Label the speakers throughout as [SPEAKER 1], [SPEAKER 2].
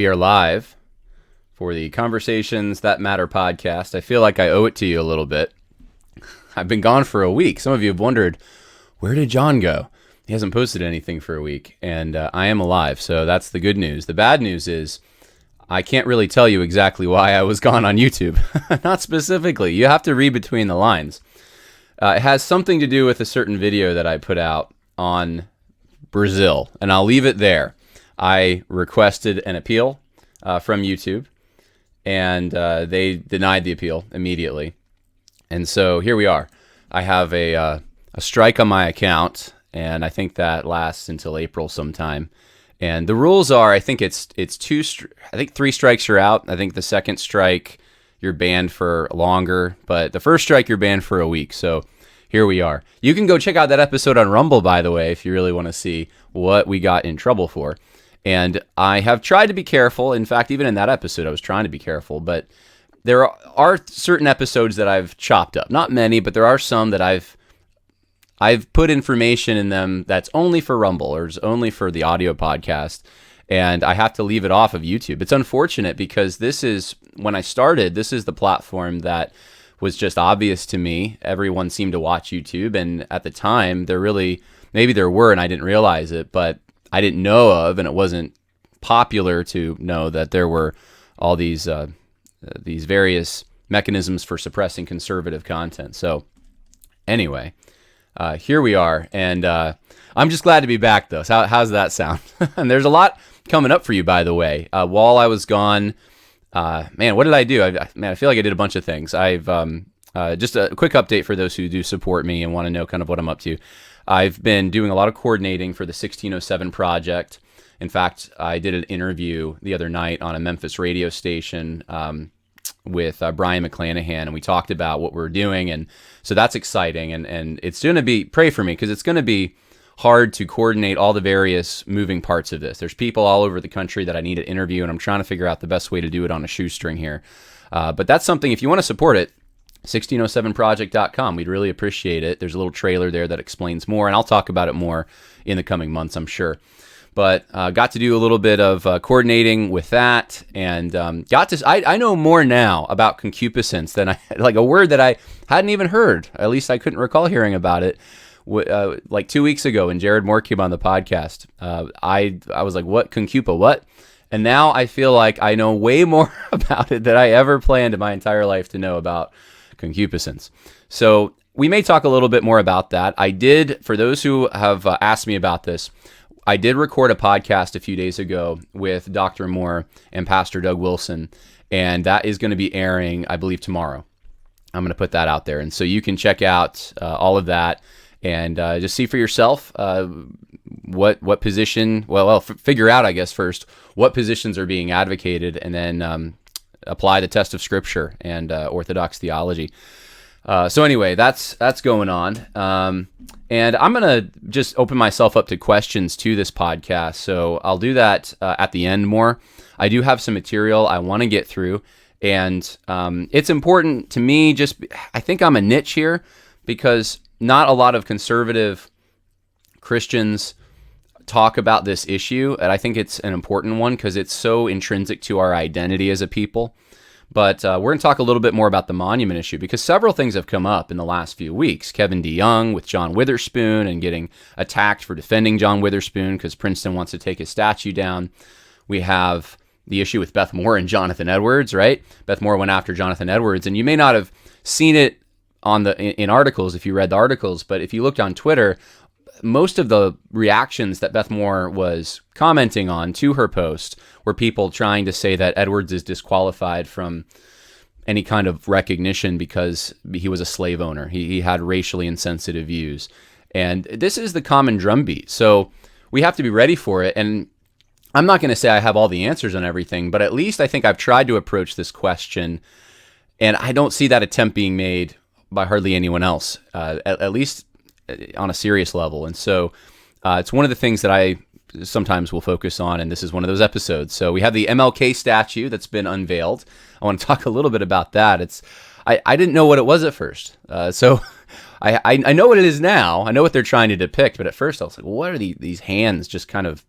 [SPEAKER 1] We are live for the Conversations That Matter podcast. I feel like I owe it to you a little bit. I've been gone for a week. Some of you have wondered, where did John go? He hasn't posted anything for a week, and I am alive, so that's the good news. The bad news is I can't really tell you exactly why I was gone on YouTube. Not specifically. You have to read between the lines. It has something to do with a certain video that I put out on Brazil, and I'll leave it there. I requested an appeal from YouTube, and they denied the appeal immediately. And so here we are. I have a strike on my account, and I think that lasts until April sometime. And the rules are, I think it's I think 3 strikes you're out. I think the second strike you're banned for longer, but the first strike you're banned for a week. So here we are. You can go check out that episode on Rumble, by the way, if you really want to see what we got in trouble for. And I have tried to be careful. In fact, even in that episode, I was trying to be careful. But there are certain episodes that I've chopped up. Not many, but there are some that I've put information in them that's only for Rumble or is only for the audio podcast. And I have to leave it off of YouTube. It's unfortunate because when I started, this is the platform that was just obvious to me. Everyone seemed to watch YouTube. And at the time, maybe there were, and I didn't realize it, but I didn't know of, and it wasn't popular to know that there were all these various mechanisms for suppressing conservative content. So anyway, here we are, and I'm just glad to be back, though. So how's that sound? And there's a lot coming up for you, by the way. While I was gone, man, what did I do? I feel like I did a bunch of things. I've just a quick update for those who do support me and want to know kind of what I'm up to. I've been doing a lot of coordinating for the 1607 project. In fact, I did an interview the other night on a Memphis radio station with Brian McClanahan, and we talked about what we're doing, and so that's exciting, and it's going to be, pray for me, because it's going to be hard to coordinate all the various moving parts of this. There's people all over the country that I need to interview, and I'm trying to figure out the best way to do it on a shoestring here. But that's something, if you want to support it, 1607project.com. We'd really appreciate it. There's a little trailer there that explains more, and I'll talk about it more in the coming months, I'm sure. But got to do a little bit of coordinating with that, and I know more now about concupiscence than like a word that I hadn't even heard. At least I couldn't recall hearing about it. Like 2 weeks ago when Jared Moore came on the podcast, I was like, what, concupa, what? And now I feel like I know way more about it than I ever planned in my entire life to know about concupiscence. So we may talk a little bit more about that. I did, for those who have asked me about this, I did record a podcast a few days ago with Dr. Moore and Pastor Doug Wilson, and that is going to be airing, I believe, tomorrow. I'm going to put that out there, and so you can check out all of that and just see for yourself what position. Figure out, I guess, first what positions are being advocated, and then apply the test of Scripture and Orthodox theology. So anyway, that's going on. And I'm going to just open myself up to questions to this podcast. So I'll do that at the end more. I do have some material I want to get through. And it's important to me, I think I'm a niche here because not a lot of conservative Christians talk about this issue. And I think it's an important one because it's so intrinsic to our identity as a people. But we're going to talk a little bit more about the monument issue because several things have come up in the last few weeks. Kevin DeYoung with John Witherspoon and getting attacked for defending John Witherspoon because Princeton wants to take his statue down. We have the issue with Beth Moore and Jonathan Edwards, right? Beth Moore went after Jonathan Edwards, and you may not have seen it in articles if you read the articles, but if you looked on Twitter, most of the reactions that Beth Moore was commenting on to her post were people trying to say that Edwards is disqualified from any kind of recognition because he was a slave owner. He had racially insensitive views. And this is the common drumbeat. So we have to be ready for it. And I'm not going to say I have all the answers on everything, but at least I think I've tried to approach this question. And I don't see that attempt being made by hardly anyone else, at least on a serious level. And so it's one of the things that I sometimes will focus on, and this is one of those episodes. So we have the MLK statue that's been unveiled. I want to talk a little bit about that. I didn't know what it was at first. So I know what it is now. I know what they're trying to depict, but at first I was like, well, what are these hands, just kind of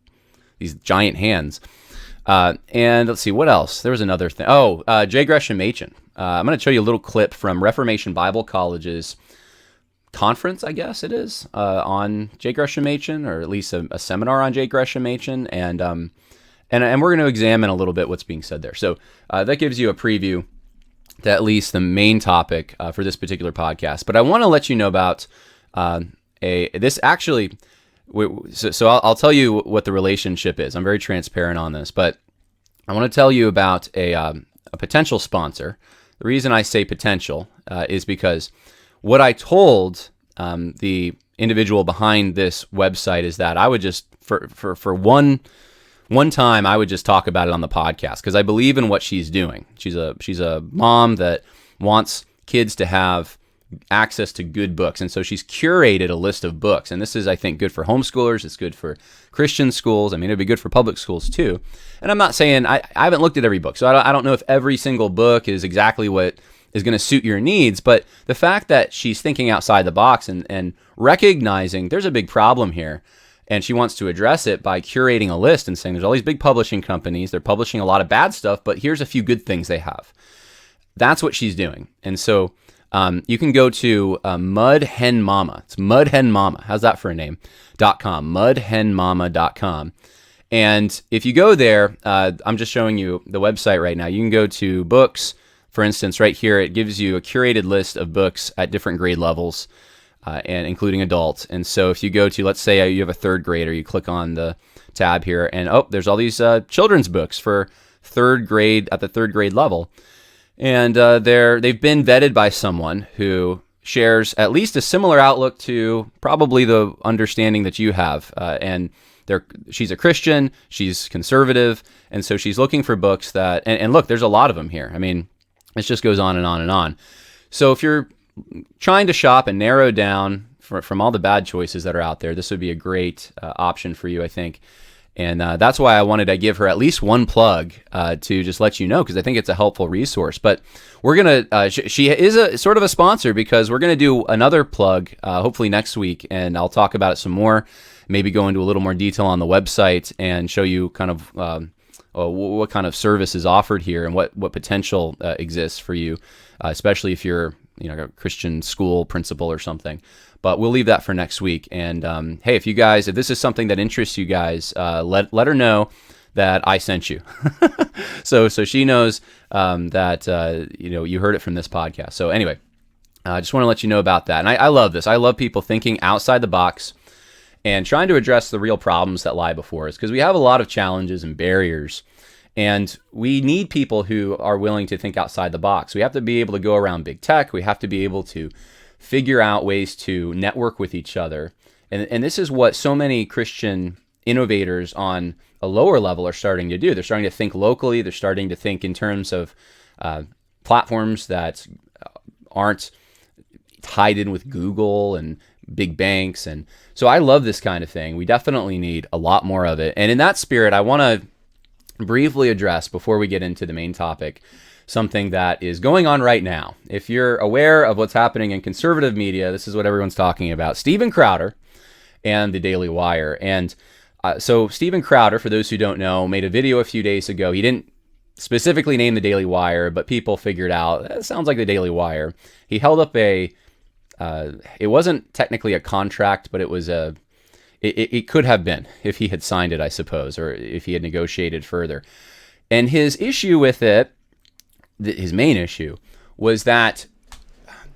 [SPEAKER 1] these giant hands? And let's see, what else? There was another thing. Oh, J. Gresham Machen. I'm going to show you a little clip from Reformation Bible College's conference, I guess it is, on J. Gresham Machen, or at least a seminar on J. Gresham Machen, and we're going to examine a little bit what's being said there. So that gives you a preview to at least the main topic for this particular podcast. But I want to let you know about this actually. So I'll tell you what the relationship is. I'm very transparent on this, but I want to tell you about a potential sponsor. The reason I say potential is because what I told the individual behind this website is that I would just for one time I would just talk about it on the podcast, because I believe in what she's doing. She's a mom that wants kids to have access to good books, and so she's curated a list of books, and this is, I think, good for homeschoolers. It's good for Christian schools. I mean, it'd be good for public schools too. And I'm not saying I haven't looked at every book, so I don't know if every single book is exactly what is going to suit your needs, but the fact that she's thinking outside the box and recognizing there's a big problem here, and she wants to address it by curating a list and saying there's all these big publishing companies, they're publishing a lot of bad stuff, but here's a few good things they have. That's what she's doing. And so you can go to Mud Hen Mama. It's Mud Hen Mama. How's that for a name? .com. mudhenmama.com. And if you go there, I'm just showing you the website right now. You can go to books. For instance, right here, it gives you a curated list of books at different grade levels, and including adult. And so if you go to, let's say you have a third grader, you click on the tab here, and there's all these children's books for third grade at the third grade level. And they've been vetted by someone who shares at least a similar outlook to probably the understanding that you have. And she's a Christian, she's conservative, and so she's looking for books that, and look, there's a lot of them here. I mean, it just goes on and on and on. So if you're trying to shop and narrow down from all the bad choices that are out there, this would be a great option for you, I think. And that's why I wanted to give her at least one plug to just let you know, because I think it's a helpful resource. But we're going to, she is a sort of a sponsor, because we're going to do another plug hopefully next week, and I'll talk about it some more, maybe go into a little more detail on the website and show you kind of what kind of service is offered here and what potential exists for you, especially if you're a Christian school principal or something. But we'll leave that for next week. And hey, if this is something that interests you guys, let her know that I sent you, so she knows that you heard it from this podcast. So anyway, I just want to let you know about that. And I love this. I love people thinking outside the box and trying to address the real problems that lie before us, because we have a lot of challenges and barriers, and we need people who are willing to think outside the box. We have to be able to go around big tech. We have to be able to figure out ways to network with each other. And this is what so many Christian innovators on a lower level are starting to do. They're starting to think locally. They're starting to think in terms of platforms that aren't tied in with Google and big banks. And so I love this kind of thing. We definitely need a lot more of it. And in that spirit, I want to briefly address, before we get into the main topic, something that is going on right now. If you're aware of what's happening in conservative media, this is what everyone's talking about. Steven Crowder and the Daily Wire. And so Steven Crowder, for those who don't know, made a video a few days ago. He didn't specifically name the Daily Wire, but people figured out, it sounds like the Daily Wire. He held up it wasn't technically a contract, but it was it could have been if he had signed it, I suppose, or if he had negotiated further. And his issue with it, his main issue, was that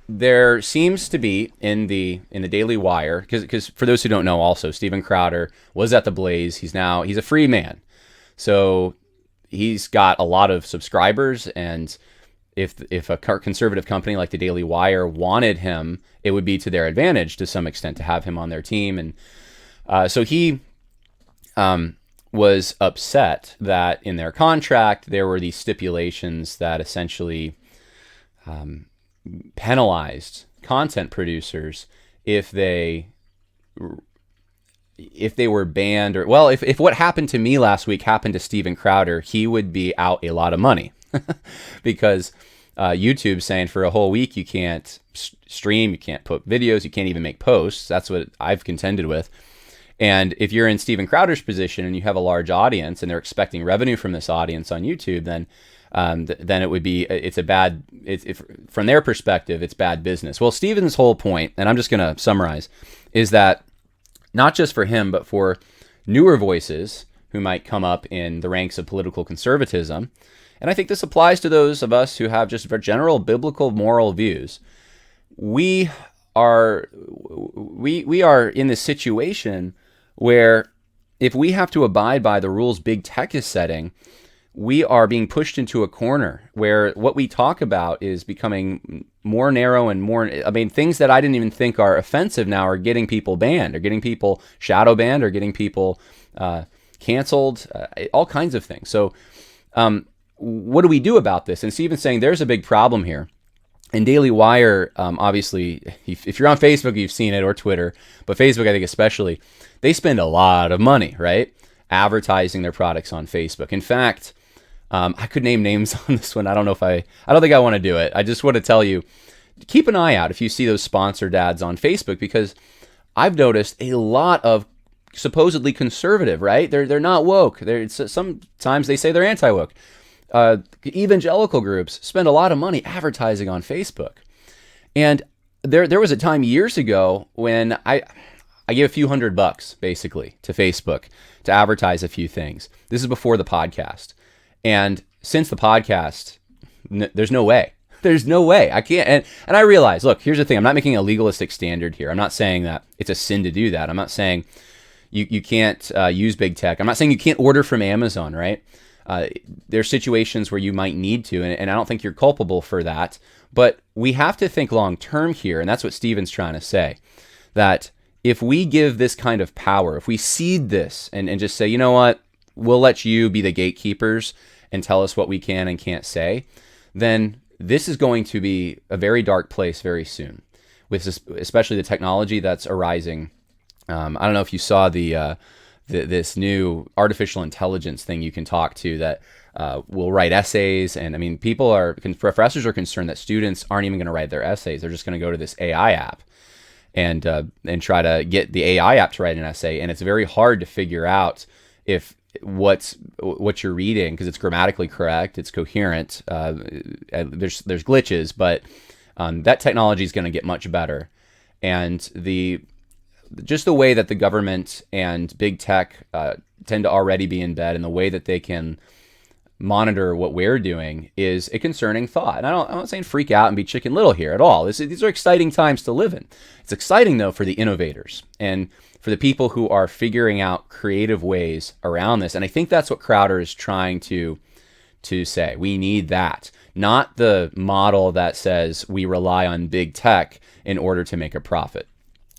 [SPEAKER 1] there seems to be in the Daily Wire, because for those who don't know, also Steven Crowder was at the Blaze. He's a free man, so he's got a lot of subscribers, and if a conservative company like the Daily Wire wanted him, it would be to their advantage to some extent to have him on their team. And so he was upset that in their contract there were these stipulations that essentially penalized content producers if they were banned, or, well, if what happened to me last week happened to Steven Crowder, he would be out a lot of money because YouTube's saying for a whole week you can't stream, you can't put videos, you can't even make posts. That's what I've contended with. And if you're in Steven Crowder's position and you have a large audience and they're expecting revenue from this audience on YouTube, then it would be, from their perspective, it's bad business. Well, Steven's whole point, and I'm just going to summarize, is that not just for him, but for newer voices who might come up in the ranks of political conservatism, and I think this applies to those of us who have just general biblical moral views, we are in this situation where if we have to abide by the rules big tech is setting, we are being pushed into a corner where what we talk about is becoming more narrow and more, things that I didn't even think are offensive now are getting people banned, or getting people shadow banned, or getting people canceled, all kinds of things. So what do we do about this? And Steven's saying there's a big problem here. And Daily Wire, obviously, if you're on Facebook, you've seen it, or Twitter, but Facebook, I think especially, they spend a lot of money, right, advertising their products on Facebook. In fact, I could name names on this one. I don't think I want to do it. I just want to tell you, keep an eye out if you see those sponsored ads on Facebook, because I've noticed a lot of supposedly conservative, right? They're not woke. Sometimes they say they're anti-woke. Evangelical groups spend a lot of money advertising on Facebook. And there was a time years ago when I gave a few $100 basically to Facebook to advertise a few things. This is before the podcast. And since the podcast, there's no way. There's no way. I can't. And I realize, look, here's the thing. I'm not making a legalistic standard here. I'm not saying that it's a sin to do that. I'm not saying you can't use big tech. I'm not saying you can't order from Amazon, right? There's situations where you might need to, and I don't think you're culpable for that. But we have to think long term here, and that's what Steven's trying to say, that if we give this kind of power, if we cede this and just say, you know what, we'll let you be the gatekeepers and tell us what we can and can't say, then this is going to be a very dark place very soon, with this, especially the technology that's arising. I don't know if you saw this new artificial intelligence thing you can talk to that will write essays. And professors are concerned that students aren't even going to write their essays. They're just going to go to this AI app and try to get the AI app to write an essay. And it's very hard to figure out if what you're reading, because it's grammatically correct, it's coherent. There's glitches, but that technology is going to get much better. And just the way that the government and big tech tend to already be in bed, and the way that they can monitor what we're doing is a concerning thought. And I'm not saying freak out and be Chicken Little here at all. These are exciting times to live in. It's exciting, though, for the innovators and for the people who are figuring out creative ways around this. And I think that's what Crowder is trying to say. We need that, not the model that says we rely on big tech in order to make a profit.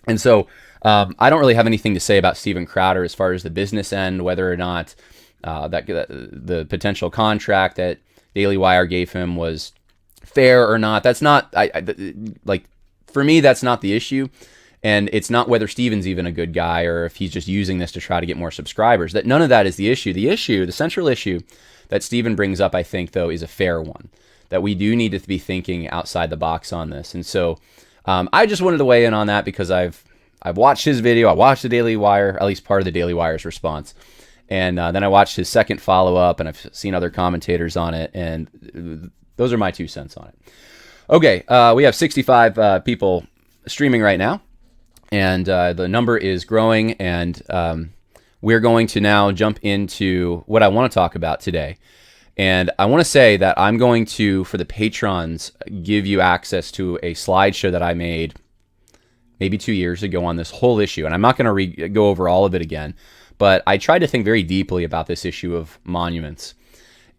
[SPEAKER 1] And so I don't really have anything to say about Steven Crowder as far as the business end, whether or not that the potential contract that Daily Wire gave him was fair or not. That's not, for me, that's not the issue. And it's not whether Steven's even a good guy or if he's just using this to try to get more subscribers. That none of that is the issue. The central issue that Steven brings up, I think, though, is a fair one. That we do need to be thinking outside the box on this. And so I just wanted to weigh in on that because I've watched his video. I watched the Daily Wire, at least part of the Daily Wire's response. And then I watched his second follow-up, and I've seen other commentators on it. And those are my 2 cents on it. Okay, we have 65 people streaming right now. And the number is growing, and we're going to now jump into what I want to talk about today. And I want to say that I'm going to, for the patrons, give you access to a slideshow that I made maybe 2 years ago on this whole issue. And I'm not going to go over all of it again, but I tried to think very deeply about this issue of monuments.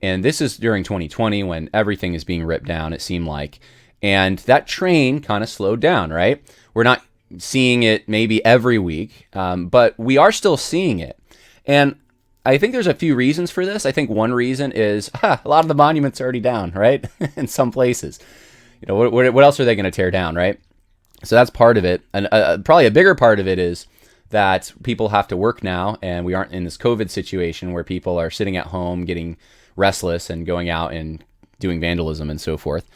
[SPEAKER 1] And this is during 2020 when everything is being ripped down, it seemed like. And that train kind of slowed down, right? We're not seeing it maybe every week, but we are still seeing it. And I think there's a few reasons for this. I think one reason is a lot of the monuments are already down, right? In some places. You know, what else are they going to tear down, right? So that's part of it. And probably a bigger part of it is that people have to work now, and we aren't in this COVID situation where people are sitting at home getting restless and going out and doing vandalism and so forth.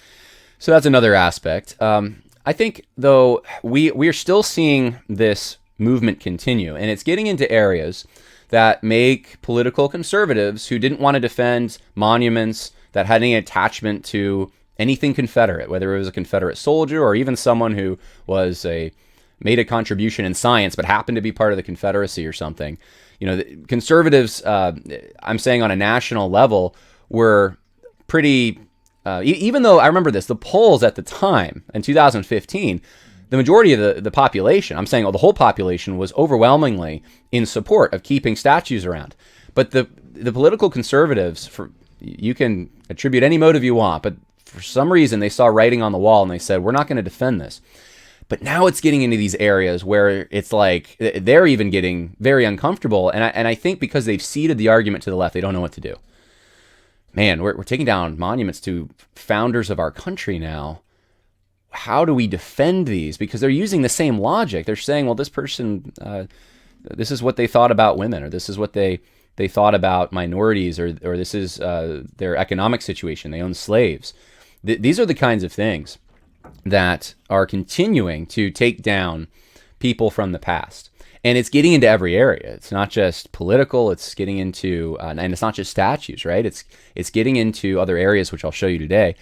[SPEAKER 1] So that's another aspect. I think, though, we're still seeing this movement continue. And it's getting into areas that make political conservatives who didn't want to defend monuments that had any attachment to anything Confederate, whether it was a Confederate soldier or even someone who made a contribution in science but happened to be part of the Confederacy or something. The conservatives, I'm saying on a national level, were pretty, even though I remember this, the polls at the time in 2015, the majority of the population, I'm saying the whole population, was overwhelmingly in support of keeping statues around. But the political conservatives, you can attribute any motive you want, but for some reason they saw writing on the wall and they said, we're not going to defend this. But now it's getting into these areas where it's like they're even getting very uncomfortable. And I think because they've ceded the argument to the left, they don't know what to do. Man, we're taking down monuments to founders of our country now. How do we defend these? Because they're using the same logic. They're saying, well, this person, this is what they thought about women, or this is what they thought about minorities, or this is their economic situation. They own slaves. These are the kinds of things that are continuing to take down people from the past. And it's getting into every area. It's not just political. It's getting into, and it's not just statues, right? It's getting into other areas, which I'll show you today.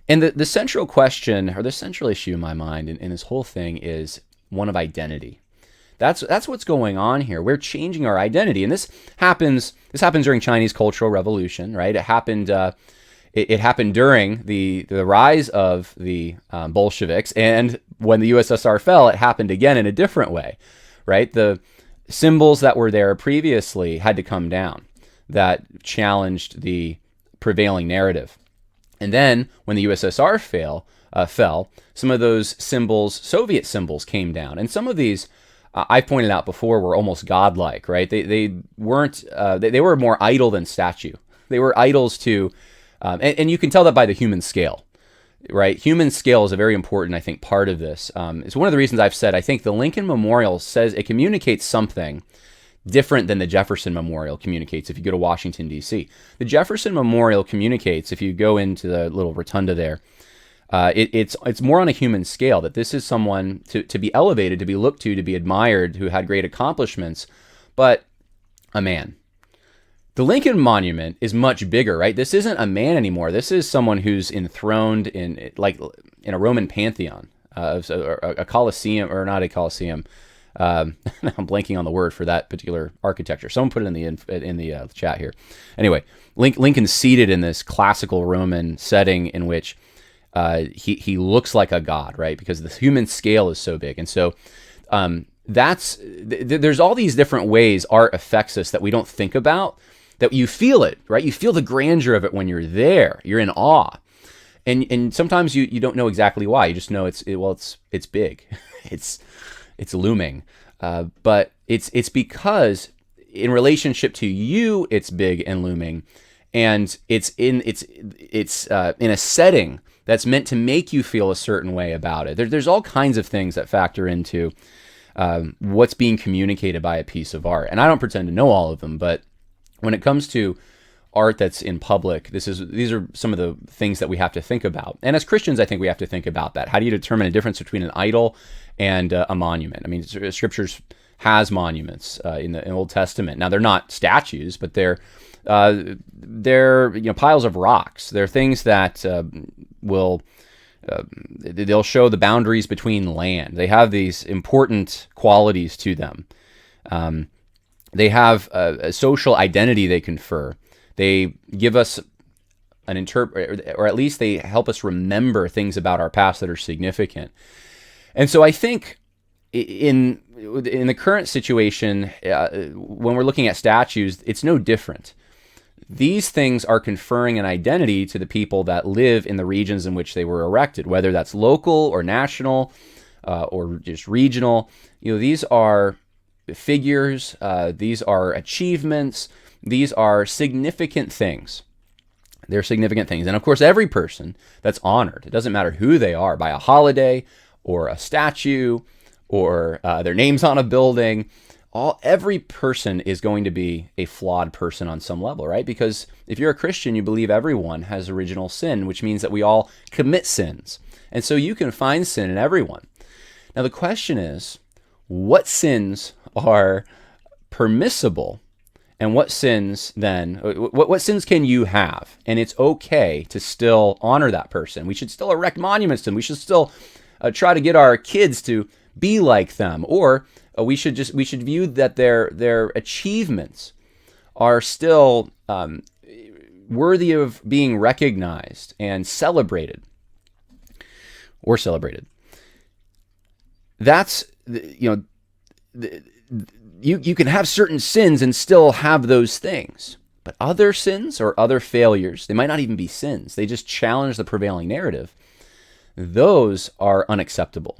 [SPEAKER 1] And the central question, or the central issue in my mind in this whole thing, is one of identity. That's what's going on here. We're changing our identity, and this happens during Chinese Cultural Revolution, right? It happened. It happened during the rise of the Bolsheviks, and when the USSR fell, it happened again in a different way, right? The symbols that were there previously had to come down that challenged the prevailing narrative. And then when the USSR fell, some of those symbols, Soviet symbols, came down. And some of these, I've pointed out before, were almost godlike, right? They weren't, they were more idol than statue. They were idols to, and you can tell that by the human scale, right? Human scale is a very important, I think, part of this. It's one of the reasons I've said I think the Lincoln Memorial says it communicates something different than the Jefferson Memorial communicates if you go to Washington, D.C. The Jefferson Memorial communicates, if you go into the little rotunda there, it's more on a human scale, that this is someone to be elevated, to be looked to be admired, who had great accomplishments, but a man. The Lincoln Monument is much bigger, right? This isn't a man anymore. This is someone who's enthroned in a Roman pantheon, a Colosseum, or not a Colosseum. I'm blanking on the word for that particular architecture. Someone put it in the chat here. Anyway, Lincoln's seated in this classical Roman setting in which he looks like a god, right? Because the human scale is so big, and so there's all these different ways art affects us that we don't think about. That you feel it, right? You feel the grandeur of it when you're there. You're in awe, and sometimes you don't know exactly why. You just know it's big, it's looming, but it's because in relationship to you, it's big and looming, and it's in a setting that's meant to make you feel a certain way about it. There's all kinds of things that factor into what's being communicated by a piece of art, and I don't pretend to know all of them, but when it comes to art that's in public, these are some of the things that we have to think about. And as Christians, I think we have to think about that. How do you determine a difference between an idol and a monument? I mean, Scriptures has monuments in the Old Testament. Now, they're not statues, but they're piles of rocks. They're things that they'll show the boundaries between land. They have these important qualities to them. They have a social identity they confer. They give us or at least they help us remember things about our past that are significant. And so I think in the current situation, when we're looking at statues, it's no different. These things are conferring an identity to the people that live in the regions in which they were erected, whether that's local or national or just regional. These are figures, these are achievements, these are significant things. They're significant things. And of course, every person that's honored, it doesn't matter who they are, by a holiday or a statue or their name's on a building, every person is going to be a flawed person on some level, right? Because if you're a Christian, you believe everyone has original sin, which means that we all commit sins. And so you can find sin in everyone. Now the question is, what sins are permissible and what sins then, what sins can you have? And it's okay to still honor that person. We should still erect monuments to them. We should still try to get our kids to be like them, or we should view that their achievements are still worthy of being recognized and celebrated. That's, you can have certain sins and still have those things. But other sins or other failures, they might not even be sins. They just challenge the prevailing narrative. Those are unacceptable.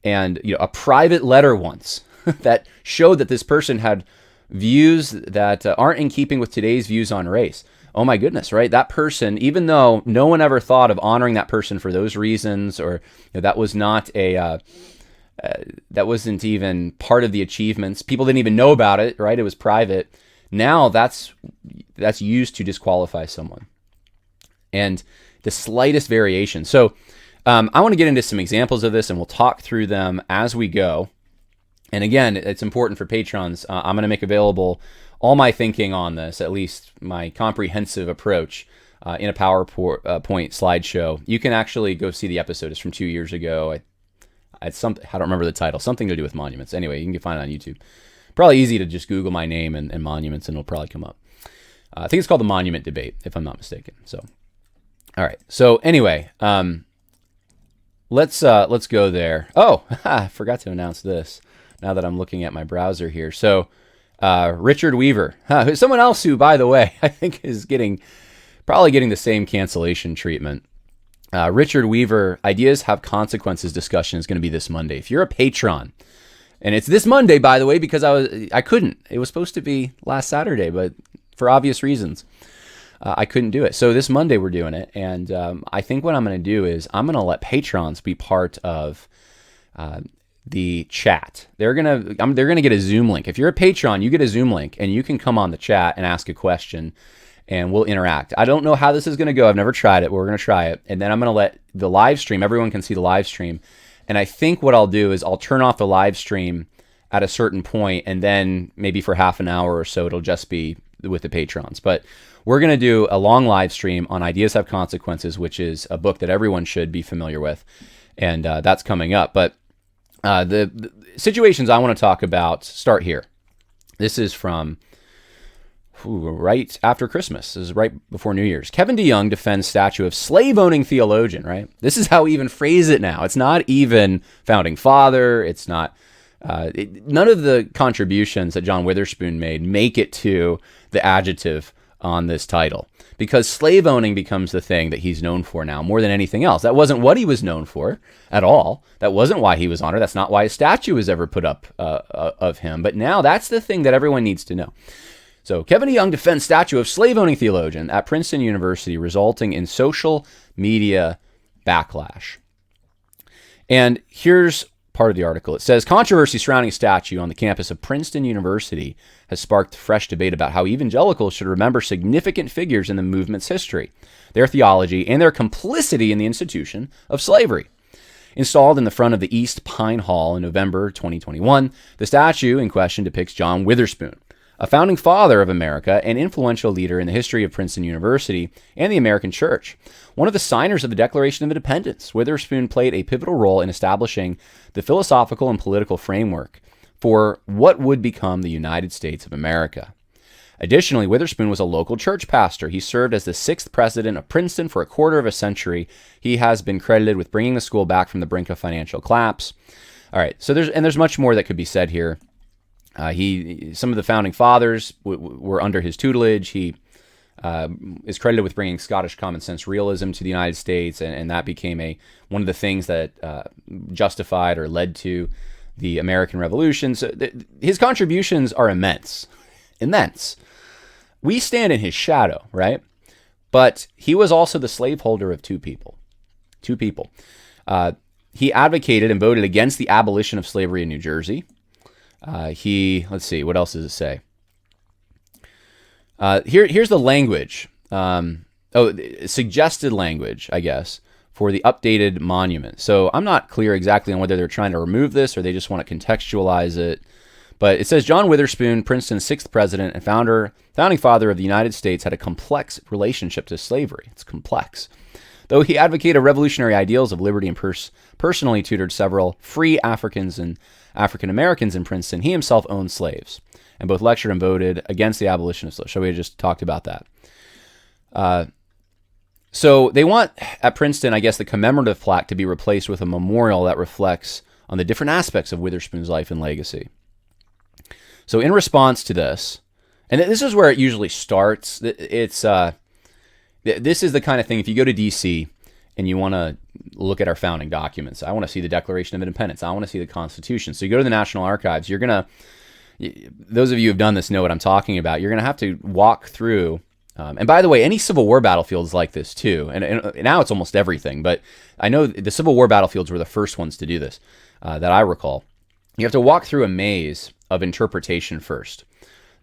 [SPEAKER 1] And a private letter once that showed that this person had views that aren't in keeping with today's views on race. Oh my goodness, right? That person, even though no one ever thought of honoring that person for those reasons, or that was not that wasn't even part of the achievements. People didn't even know about it, right? It was private. Now that's used to disqualify someone. And the slightest variation. So I want to get into some examples of this, and we'll talk through them as we go. And again, it's important for patrons. I'm going to make available all my thinking on this, at least my comprehensive approach, in a PowerPoint slideshow. You can actually go see the episode. It's from 2 years ago. I don't remember the title. Something to do with monuments. Anyway, you can find it on YouTube. Probably easy to just Google my name and monuments, and it'll probably come up. I think it's called the Monument Debate, if I'm not mistaken. So, all right. So anyway, let's go there. Oh, I forgot to announce this. Now that I'm looking at my browser here. So, Richard Weaver, someone else who, by the way, I think is probably getting the same cancellation treatment. Richard Weaver, Ideas Have Consequences discussion is going to be this Monday. If you're a patron, and it's this Monday, by the way, because I couldn't. It was supposed to be last Saturday, but for obvious reasons, I couldn't do it. So this Monday we're doing it, and I think what I'm going to do is I'm going to let patrons be part of the chat. They're gonna get a Zoom link. If you're a patron, you get a Zoom link, and you can come on the chat and ask a question, and we'll interact. I don't know how this is going to go. I've never tried it, but we're going to try it. And then I'm going to let the live stream, everyone can see the live stream. And I think what I'll do is I'll turn off the live stream at a certain point, and then maybe for half an hour or so, it'll just be with the patrons. But we're going to do a long live stream on Ideas Have Consequences, which is a book that everyone should be familiar with. And that's coming up. But the situations I want to talk about start here. This is from right after Christmas. This is right before New Year's. Kevin DeYoung defends statue of slave-owning theologian, right? This is how we even phrase it now. It's not even founding father. It's not... none of the contributions that John Witherspoon made make it to the adjective on this title, because slave-owning becomes the thing that he's known for now more than anything else. That wasn't what he was known for at all. That wasn't why he was honored. That's not why a statue was ever put up of him. But now that's the thing that everyone needs to know. So Kevin DeYoung defends statue of slave-owning theologian at Princeton University, resulting in social media backlash. And here's part of the article. It says, controversy surrounding a statue on the campus of Princeton University has sparked fresh debate about how evangelicals should remember significant figures in the movement's history, their theology, and their complicity in the institution of slavery. Installed in the front of the East Pine Hall in November 2021, the statue in question depicts John Witherspoon, a founding father of America and influential leader in the history of Princeton University and the American Church. One of the signers of the Declaration of Independence, Witherspoon played a pivotal role in establishing the philosophical and political framework for what would become the United States of America. Additionally, Witherspoon was a local church pastor. He served as the 6th president of Princeton for a quarter of a century. He has been credited with bringing the school back from the brink of financial collapse. All right, so there's much more that could be said here. Some of the founding fathers were under his tutelage. He is credited with bringing Scottish common sense realism to the United States, and that became one of the things that justified or led to the American Revolution. So his contributions are immense. We stand in his shadow, right? But he was also the slaveholder of two people. He advocated and voted against the abolition of slavery in New Jersey. Let's see, what else does it say? Here's the language. Suggested language, I guess, for the updated monument. So I'm not clear exactly on whether they're trying to remove this or they just want to contextualize it. But it says John Witherspoon, Princeton's sixth president and founding father of the United States, had a complex relationship to slavery. It's complex. Though he advocated revolutionary ideals of liberty and personally tutored several free Africans and African Americans in Princeton, he himself owned slaves and both lectured and voted against the abolition of slavery. So we just talked about that. So they want, at Princeton, I guess, the commemorative plaque to be replaced with a memorial that reflects on the different aspects of Witherspoon's life and legacy. So in response to this, and this is where it usually starts, this is the kind of thing, if you go to D.C. and you want to look at our founding documents, I want to see the Declaration of Independence, I want to see the Constitution. So you go to the National Archives, those of you who have done this know what I'm talking about, you're going to have to walk through, and by the way, any Civil War battlefield is like this too, and now it's almost everything, but I know the Civil War battlefields were the first ones to do this, that I recall. You have to walk through a maze of interpretation first,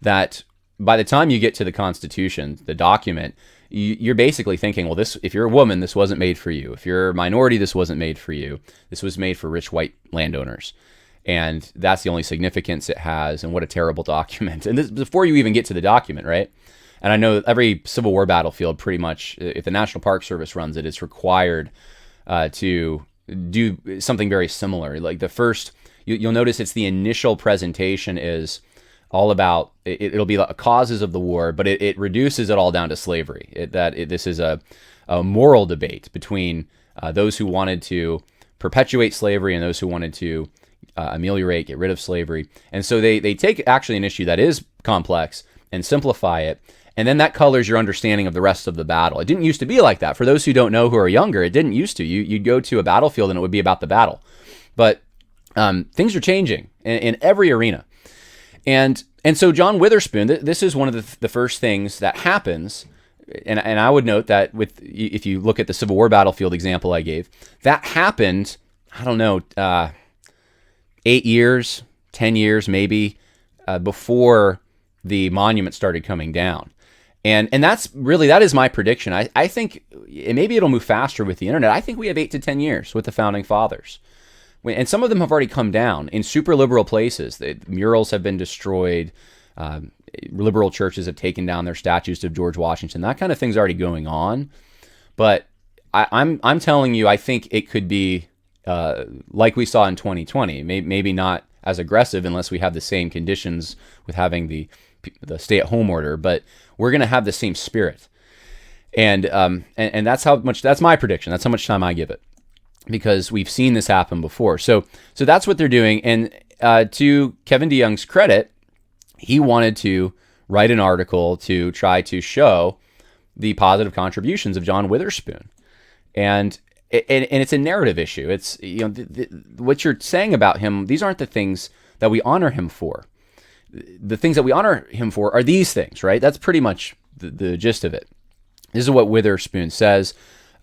[SPEAKER 1] that by the time you get to the Constitution, the document, you're basically thinking, well, this, if you're a woman, this wasn't made for you. If you're a minority, this wasn't made for you. This was made for rich white landowners. And that's the only significance it has, and what a terrible document. And this before you even get to the document, right? And I know every Civil War battlefield, pretty much, if the National Park Service runs it, it's required to do something very similar. Like the first, you'll notice it's the initial presentation is all about, it'll be the causes of the war, but it reduces it all down to slavery. This is a moral debate between those who wanted to perpetuate slavery and those who wanted to ameliorate, get rid of slavery. And so they take actually an issue that is complex and simplify it. And then that colors your understanding of the rest of the battle. It didn't used to be like that. For those who don't know, who are younger, it didn't used to. You'd go to a battlefield and it would be about the battle. But things are changing in every arena. And so John Witherspoon, this is one of the first things that happens. And I would note that if you look at the Civil War battlefield example I gave, that happened, I don't know, 8 years, 10 years maybe, before the monument started coming down. And that is my prediction. I think maybe it'll move faster with the internet. I think we have 8 to 10 years with the founding fathers. And some of them have already come down in super liberal places. The murals have been destroyed. Liberal churches have taken down their statues of George Washington. That kind of thing's already going on. But I'm telling you, I think it could be like we saw in 2020. Maybe not as aggressive unless we have the same conditions with having the stay-at-home order. But we're going to have the same spirit. And that's my prediction. That's how much time I give it, because we've seen this happen before. So that's what they're doing. And to Kevin DeYoung's credit, he wanted to write an article to try to show the positive contributions of John Witherspoon. And it's a narrative issue. It's, what you're saying about him, these aren't the things that we honor him for. The things that we honor him for are these things, right? That's pretty much the gist of it. This is what Witherspoon says.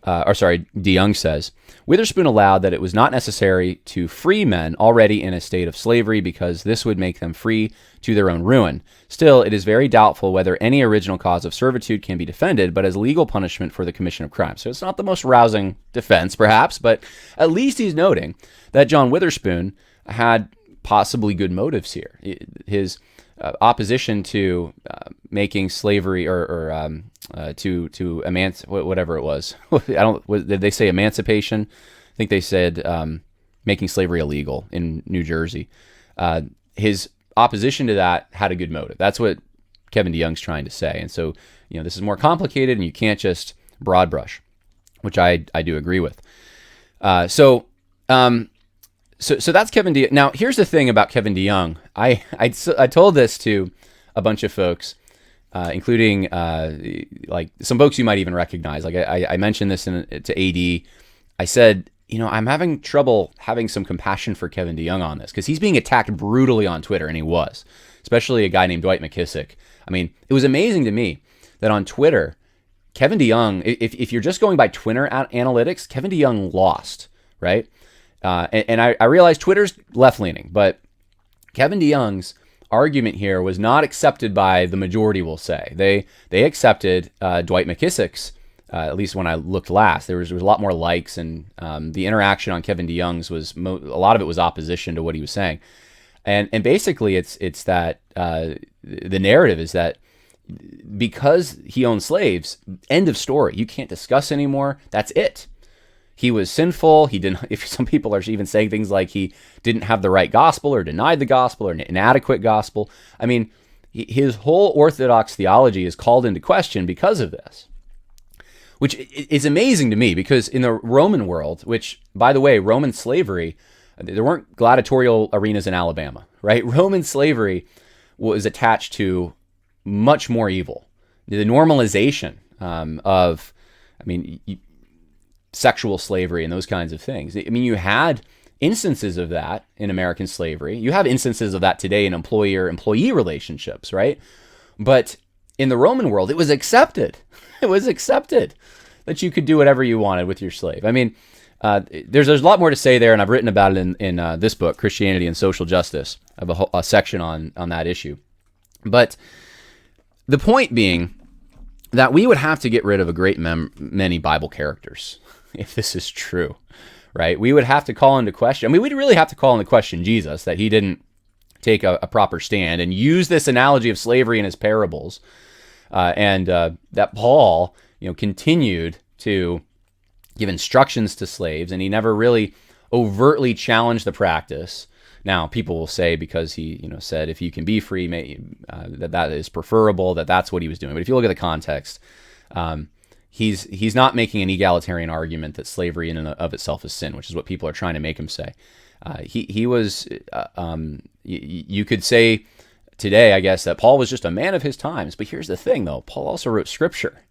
[SPEAKER 1] DeYoung says, Witherspoon allowed that it was not necessary to free men already in a state of slavery because this would make them free to their own ruin. Still, it is very doubtful whether any original cause of servitude can be defended, but as legal punishment for the commission of crime. So it's not the most rousing defense, perhaps, but at least he's noting that John Witherspoon had possibly good motives here. His opposition to making slavery to whatever it was. Did they say emancipation? I think they said making slavery illegal in New Jersey. His opposition to that had a good motive. That's what Kevin DeYoung's trying to say. And so, this is more complicated, and you can't just broad brush, which I do agree with. So that's Kevin DeYoung. Now, here's the thing about Kevin DeYoung. I told this to a bunch of folks, including like some folks you might even recognize. Like I mentioned this to AD. I said, I'm having trouble having some compassion for Kevin DeYoung on this because he's being attacked brutally on Twitter, and he was, especially a guy named Dwight McKissick. I mean, it was amazing to me that on Twitter, Kevin DeYoung, if you're just going by Twitter analytics, Kevin DeYoung lost, right? And I realize Twitter's left-leaning, but Kevin DeYoung's argument here was not accepted by the majority, we'll say. They accepted Dwight McKissick's at least when I looked last, there was a lot more likes, and the interaction on Kevin DeYoung's was a lot of it was opposition to what he was saying, and basically it's that the narrative is that because he owned slaves, end of story. You can't discuss anymore. That's it. He was sinful. He didn't. If some people are even saying things like he didn't have the right gospel or denied the gospel or an inadequate gospel. I mean, his whole Orthodox theology is called into question because of this, which is amazing to me because in the Roman world, which, by the way, Roman slavery, there weren't gladiatorial arenas in Alabama, right? Roman slavery was attached to much more evil. The normalization of, sexual slavery and those kinds of things. I mean, you had instances of that in American slavery. You have instances of that today in employer-employee relationships, right? But in the Roman world, it was accepted. It was accepted that you could do whatever you wanted with your slave. I mean, there's a lot more to say there, and I've written about it in this book, Christianity and Social Justice. I have a section on that issue. But the point being that we would have to get rid of a great many Bible characters if this is true, right? We would have to call into question. I mean, we'd really have to call into question Jesus, that he didn't take a proper stand and use this analogy of slavery in his parables, and that Paul, continued to give instructions to slaves, and he never really overtly challenged the practice. Now, people will say because he, said if you can be free, that is preferable, that's what he was doing. But if you look at the context, he's not making an egalitarian argument that slavery in and of itself is sin, which is what people are trying to make him say. He was, you could say today, I guess, that Paul was just a man of his times. But here's the thing, though. Paul also wrote Scripture.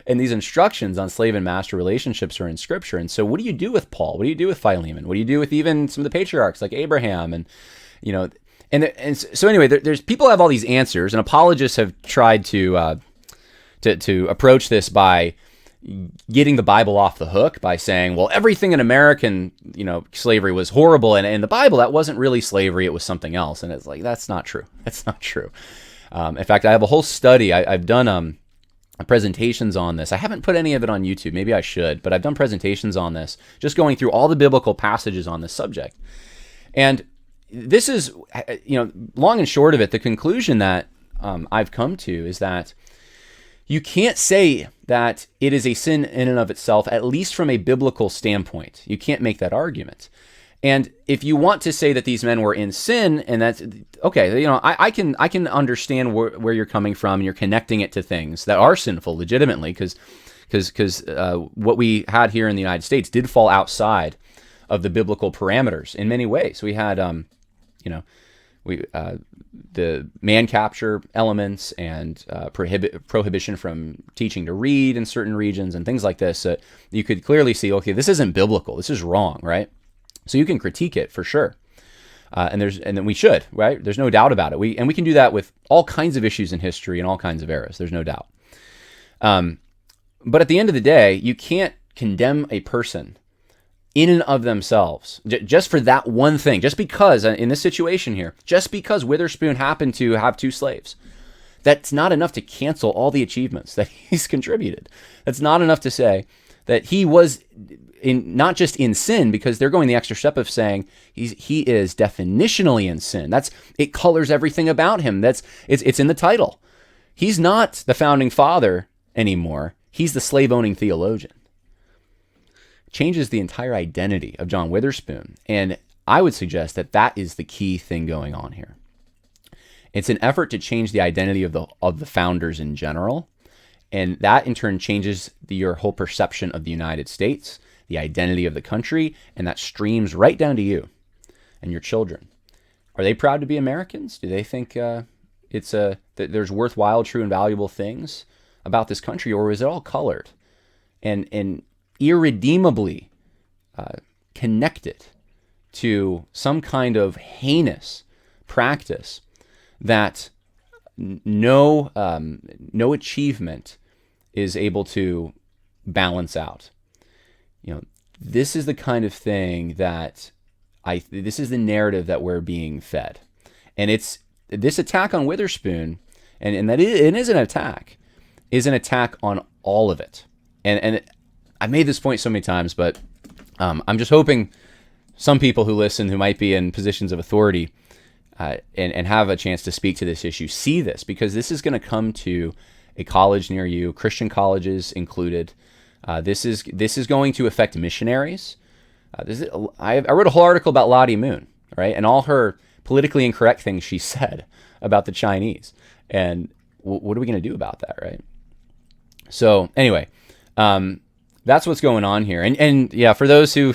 [SPEAKER 1] And these instructions on slave and master relationships are in Scripture. And so what do you do with Paul? What do you do with Philemon? What do you do with even some of the patriarchs like Abraham? And, so anyway, there's people have all these answers, and apologists have tried to approach this by getting the Bible off the hook by saying, well, everything in American, slavery was horrible. And in the Bible, that wasn't really slavery. It was something else. And it's like, that's not true. That's not true. In fact, I have a whole study. I've done presentations on this. I haven't put any of it on YouTube. Maybe I should, but I've done presentations on this, just going through all the biblical passages on this subject. And this is, long and short of it, the conclusion that I've come to is that you can't say that it is a sin in and of itself, at least from a biblical standpoint. You can't make that argument. And if you want to say that these men were in sin, and that's okay, I can understand where you're coming from, and you're connecting it to things that are sinful legitimately, because what we had here in the United States did fall outside of the biblical parameters in many ways. We had, the man capture elements and prohibition from teaching to read in certain regions and things like this. You could clearly see, okay, this isn't biblical. This is wrong, right? So you can critique it for sure, and then we should, right? There's no doubt about it. We can do that with all kinds of issues in history and all kinds of eras. There's no doubt. But at the end of the day, you can't condemn a person in and of themselves just for that one thing. Just because in this situation here, just because Witherspoon happened to have 2 slaves, that's not enough to cancel all the achievements that he's contributed. That's not enough to say that he was not just in sin, because they're going the extra step of saying he is definitionally in sin. It colors everything about him. It's in the title. He's not the founding father anymore. He's the slave-owning theologian. Changes the entire identity of John Witherspoon, and I would suggest that is the key thing going on here. It's an effort to change the identity of the founders in general, and that in turn changes your whole perception of the United States, the identity of the country, and that streams right down to you and your children. Are they proud to be Americans? Do they think that there's worthwhile, true, and valuable things about this country, or is it all colored and irredeemably connected to some kind of heinous practice that no achievement is able to balance out? This is the kind of thing that this is the narrative that we're being fed. And it's this attack on Witherspoon, and that it is an attack on all of it. and I made this point so many times, but I'm just hoping some people who listen who might be in positions of authority and have a chance to speak to this issue see this, because this is going to come to a college near you, Christian colleges included. This is going to affect missionaries. I wrote a whole article about Lottie Moon, right, and all her politically incorrect things she said about the Chinese, and what are we going to do about that, right? So anyway, that's what's going on here, and yeah, for those who,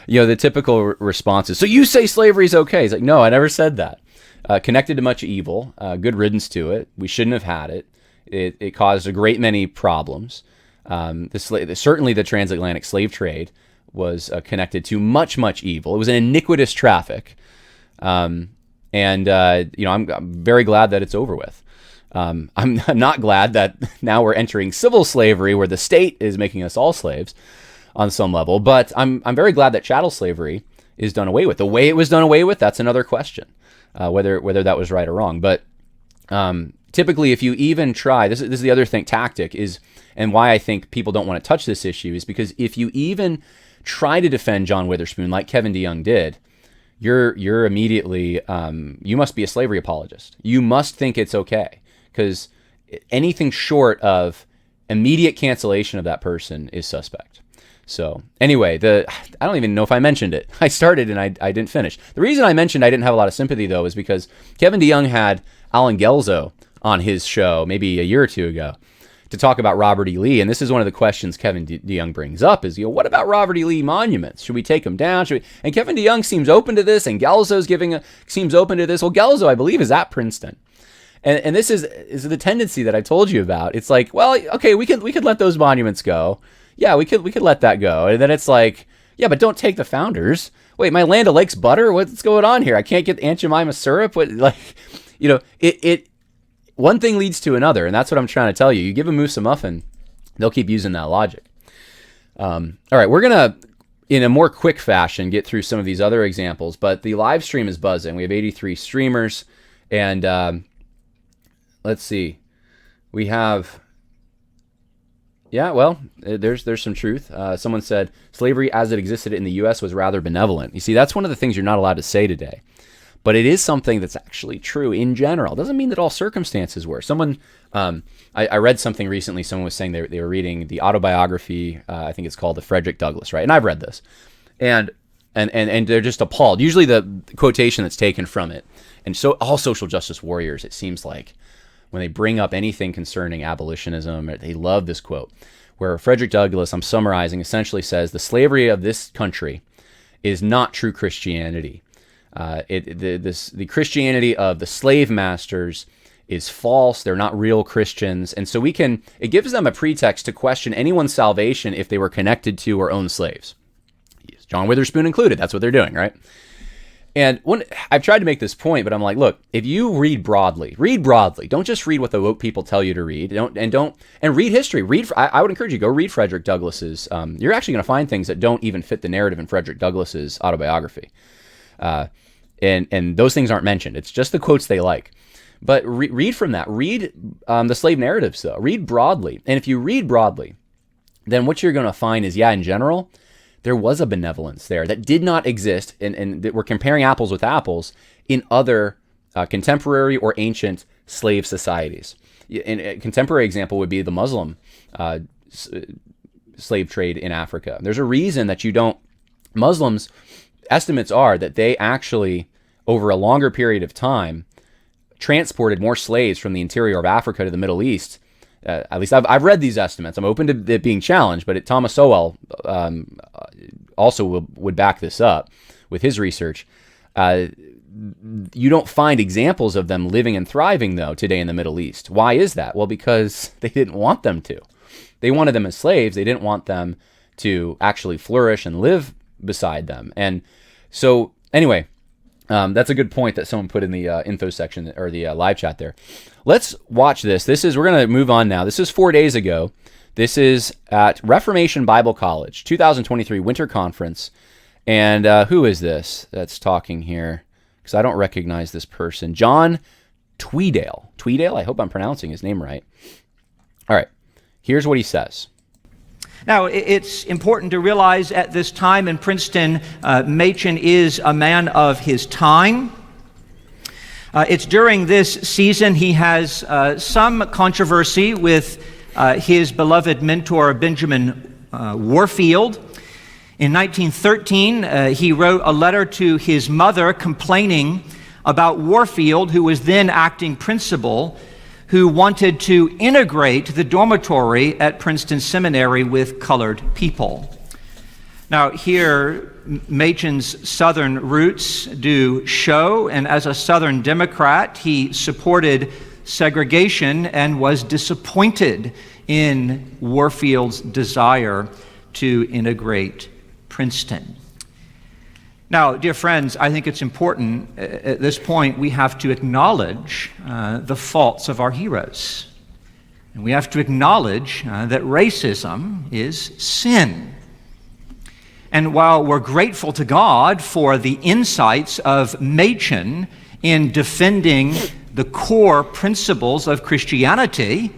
[SPEAKER 1] the typical response is, so you say slavery is okay? It's like, no, I never said that. Connected to much evil, good riddance to it. We shouldn't have had it. It caused a great many problems. Certainly the transatlantic slave trade was connected to much evil. It was an iniquitous traffic. I'm very glad that it's over with. I'm not glad that now we're entering civil slavery where the state is making us all slaves on some level, but I'm very glad that chattel slavery is done away with. The way it was done away with, that's another question, whether that was right or wrong. But typically, if you even try, this is the other tactic is, and why I think people don't want to touch this issue is because if you even try to defend John Witherspoon like Kevin DeYoung did, you're immediately, you must be a slavery apologist. You must think it's okay, because anything short of immediate cancellation of that person is suspect. So anyway, I don't even know if I mentioned it. I started and I didn't finish. The reason I mentioned I didn't have a lot of sympathy, though, is because Kevin DeYoung had Alan Gelzo on his show maybe a year or two ago to talk about Robert E. Lee. And this is one of the questions Kevin DeYoung brings up is, what about Robert E. Lee monuments? Should we take them down? And Kevin DeYoung seems open to this, and Gelzo's seems open to this. Well, Gelzo, I believe, is at Princeton. And this is the tendency that I told you about. It's like, well, okay, we could let those monuments go. Yeah, we could let that go. And then it's like, yeah, but don't take the founders. Wait, my Land O'Lakes butter? What's going on here? I can't get Aunt Jemima syrup? One thing leads to another, and that's what I'm trying to tell you. You give a moose a muffin, they'll keep using that logic. All right, we're going to, in a more quick fashion, get through some of these other examples, but the live stream is buzzing. We have 83 streamers, and let's see. We have, there's some truth. Someone said, slavery as it existed in the U.S. was rather benevolent. You see, that's one of the things you're not allowed to say today. But it is something that's actually true in general. It doesn't mean that all circumstances were. Someone, I read something recently. Someone was saying they were reading the autobiography. I think it's called The Frederick Douglass, right? And I've read this, and they're just appalled. Usually the quotation that's taken from it, and so all social justice warriors, it seems like, when they bring up anything concerning abolitionism, they love this quote where Frederick Douglass, I'm summarizing, essentially says the slavery of this country is not true Christianity. The Christianity of the slave masters is false. They're not real Christians. And so it gives them a pretext to question anyone's salvation if they were connected to or owned slaves. John Witherspoon included. That's what they're doing, right? And I've tried to make this point, but I'm like, look, if you read broadly. Don't just read what the woke people tell you to read. And read history. I would encourage you, go read Frederick Douglass's. You're actually going to find things that don't even fit the narrative in Frederick Douglass's autobiography. And those things aren't mentioned. It's just the quotes they like. But read from that. Read the slave narratives, though. Read broadly. And if you read broadly, then what you're going to find is, in general, there was a benevolence there that did not exist, and we're comparing apples with apples, in other contemporary or ancient slave societies. And a contemporary example would be the Muslim slave trade in Africa. There's a reason that Muslims, estimates are that they actually, over a longer period of time, transported more slaves from the interior of Africa to the Middle East. At least I've read these estimates. I'm open to it being challenged, but Thomas Sowell also would back this up with his research. You don't find examples of them living and thriving, though, today in the Middle East. Why is that? Well, because they didn't want them to. They wanted them as slaves. They didn't want them to actually flourish and live beside them. And so, anyway, that's a good point that someone put in the info section or the live chat there. Let's watch this. We're going to move on now. This is 4 days ago. This is at Reformation Bible College, 2023 Winter Conference. And who is this that's talking here? Because I don't recognize this person. John Tweedale. Tweedale? I hope I'm pronouncing his name right. All right. Here's what he says.
[SPEAKER 2] Now, it's important to realize at this time in Princeton, Machen is a man of his time. It's during this season he has some controversy with his beloved mentor, Benjamin Warfield. In 1913, he wrote a letter to his mother complaining about Warfield, who was then acting principal, who wanted to integrate the dormitory at Princeton Seminary with colored people. Now, here, Machen's Southern roots do show, and as a Southern Democrat, he supported segregation and was disappointed in Warfield's desire to integrate Princeton. Now, dear friends, I think it's important at this point we have to acknowledge the faults of our heroes. And we have to acknowledge that racism is sin. And while we're grateful to God for the insights of Machen in defending the core principles of Christianity,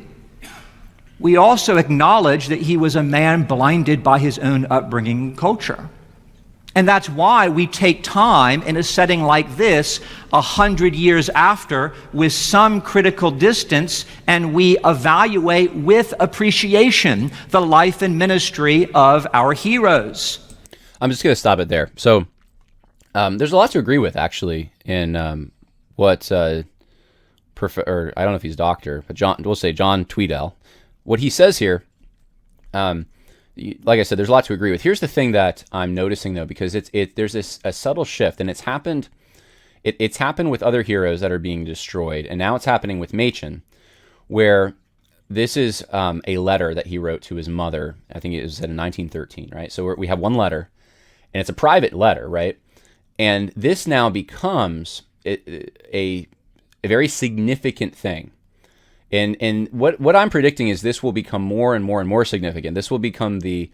[SPEAKER 2] we also acknowledge that he was a man blinded by his own upbringing and culture. And that's why we take time in a setting like this, 100 years after, with some critical distance, and we evaluate with appreciation the life and ministry of our heroes.
[SPEAKER 1] I'm just going to stop it there. So there's a lot to agree with, actually, in what, or I don't know if he's doctor, but we'll say John Tweedale. What he says here, like I said, there's a lot to agree with. Here's the thing that I'm noticing, though, because there's a subtle shift, and it's happened with other heroes that are being destroyed, and now it's happening with Machen, where this is a letter that he wrote to his mother. I think it was in 1913, right? So we have one letter, and it's a private letter, right? And this now becomes a very significant thing. And what I'm predicting is this will become more and more and more significant. This will become the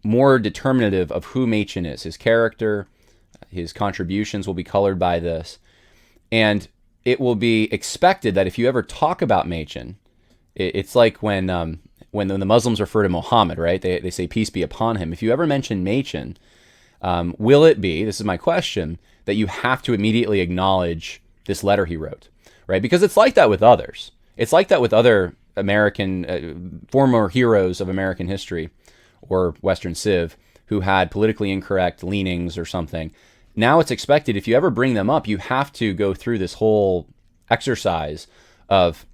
[SPEAKER 1] more determinative of who Machen is. His character, his contributions will be colored by this. And it will be expected that if you ever talk about Machen, it's like when the Muslims refer to Muhammad, right? They say, peace be upon him. If you ever mention Machen, will it be, this is my question, that you have to immediately acknowledge this letter he wrote? Right, because it's like that with others. It's like that with other American, former heroes of American history or Western Civ who had politically incorrect leanings or something. Now it's expected if you ever bring them up, you have to go through this whole exercise of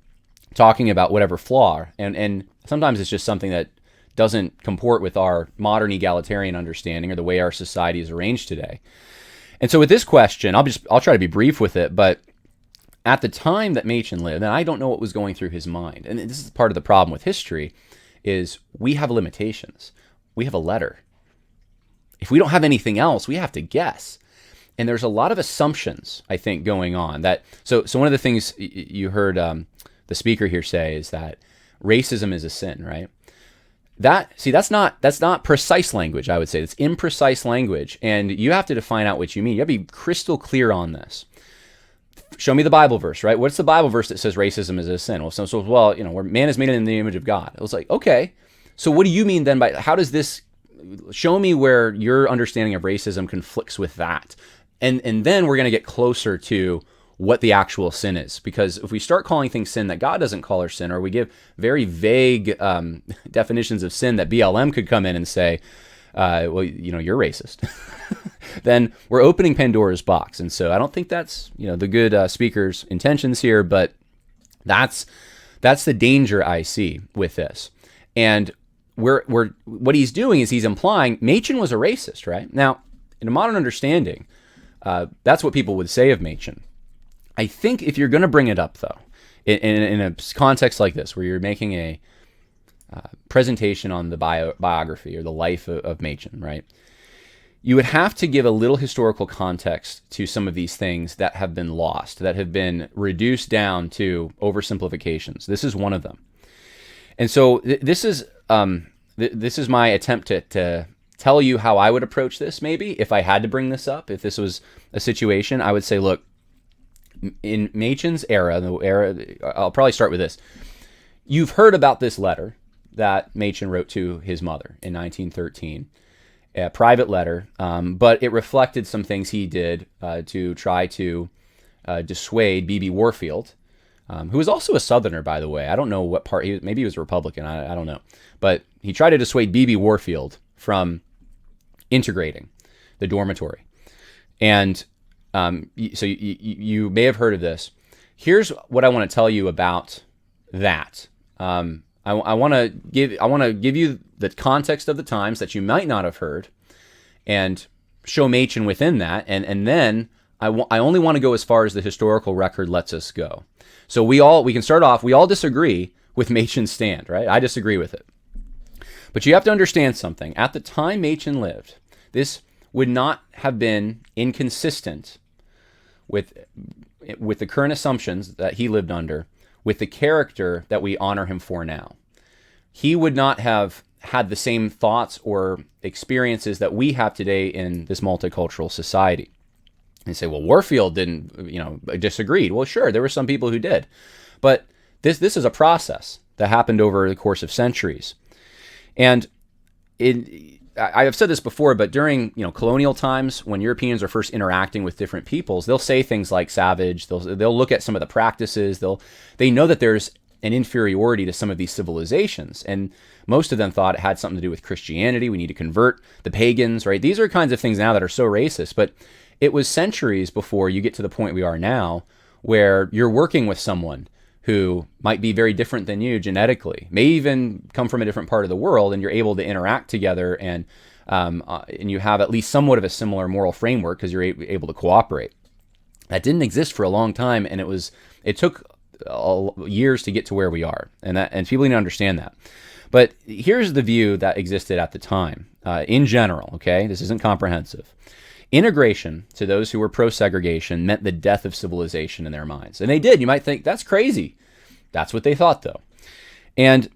[SPEAKER 1] talking about whatever flaw. And sometimes it's just something that doesn't comport with our modern egalitarian understanding or the way our society is arranged today. And so with this question, I'll try to be brief with it, but at the time that Machen lived, and I don't know what was going through his mind, and this is part of the problem with history, is we have limitations. We have a letter. If we don't have anything else, we have to guess. And there's a lot of assumptions, I think, going on. So one of the things you heard the speaker here say is that racism is a sin, right? That's not precise language, I would say. It's imprecise language, and you have to define out what you mean. You have to be crystal clear on this. Show me the Bible verse, right? What's the Bible verse that says racism is a sin? Well, where man is made in the image of God. It was like, okay, so what do you mean then by, how does this, show me where your understanding of racism conflicts with that. And then we're going to get closer to what the actual sin is. Because if we start calling things sin that God doesn't call or sin, or we give very vague definitions of sin that BLM could come in and say, you're racist, then we're opening Pandora's box. And so I don't think that's, the good speaker's intentions here, but that's the danger I see with this. And what he's doing is he's implying Machen was a racist, right? Now, in a modern understanding, that's what people would say of Machen. I think if you're going to bring it up, though, in a context like this, where you're making a presentation on the biography or the life of Machen, right? You would have to give a little historical context to some of these things that have been lost, that have been reduced down to oversimplifications. This is one of them. And so this is my attempt to tell you how I would approach this, maybe, if I had to bring this up. If this was a situation, I would say, look, in Machen's era, I'll probably start with this. You've heard about this letter that Machen wrote to his mother in 1913, a private letter, but it reflected some things he did to try to dissuade B.B. Warfield, who was also a Southerner, by the way. I don't know what part, maybe he was a Republican, I don't know. But he tried to dissuade B.B. Warfield from integrating the dormitory. And so you may have heard of this. Here's what I want to tell you about that. I want to give you the context of the times that you might not have heard, and show Machen within that, and then I only want to go as far as the historical record lets us go. So we can start off. We all disagree with Machen's stand, right? I disagree with it, but you have to understand something. At the time Machen lived, this would not have been inconsistent with the current assumptions that he lived under, with the character that we honor him for now. He would not have had the same thoughts or experiences that we have today in this multicultural society. And say, well, Warfield disagreed. Well, sure, there were some people who did. But this is a process that happened over the course of centuries. And I have said this before, but during colonial times, when Europeans are first interacting with different peoples, they'll say things like savage. They'll look at some of the practices. They know that there's an inferiority to some of these civilizations, and most of them thought it had something to do with Christianity. We need to convert the pagans, right? These are kinds of things now that are so racist, but it was centuries before you get to the point we are now, where you're working with someone who might be very different than you genetically, may even come from a different part of the world, and you're able to interact together, and you have at least somewhat of a similar moral framework because you're able to cooperate. That didn't exist for a long time, and it took years to get to where we are, and people need to understand that. But here's the view that existed at the time, in general. Okay, this isn't comprehensive. Integration, to those who were pro-segregation, meant the death of civilization in their minds. And they did. You might think, that's crazy. That's what they thought, though. And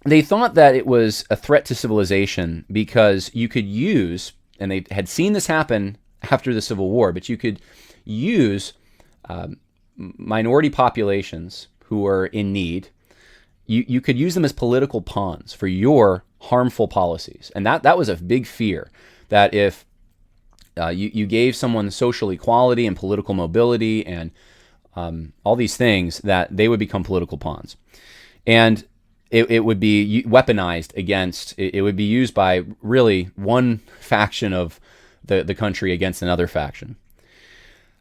[SPEAKER 1] they thought that it was a threat to civilization because you could use, and they had seen this happen after the Civil War, but you could use minority populations who are in need. You could use them as political pawns for your harmful policies. And that was a big fear, that if you gave someone social equality and political mobility and all these things, that they would become political pawns. And it would be weaponized against, it would be used by really one faction of the country against another faction.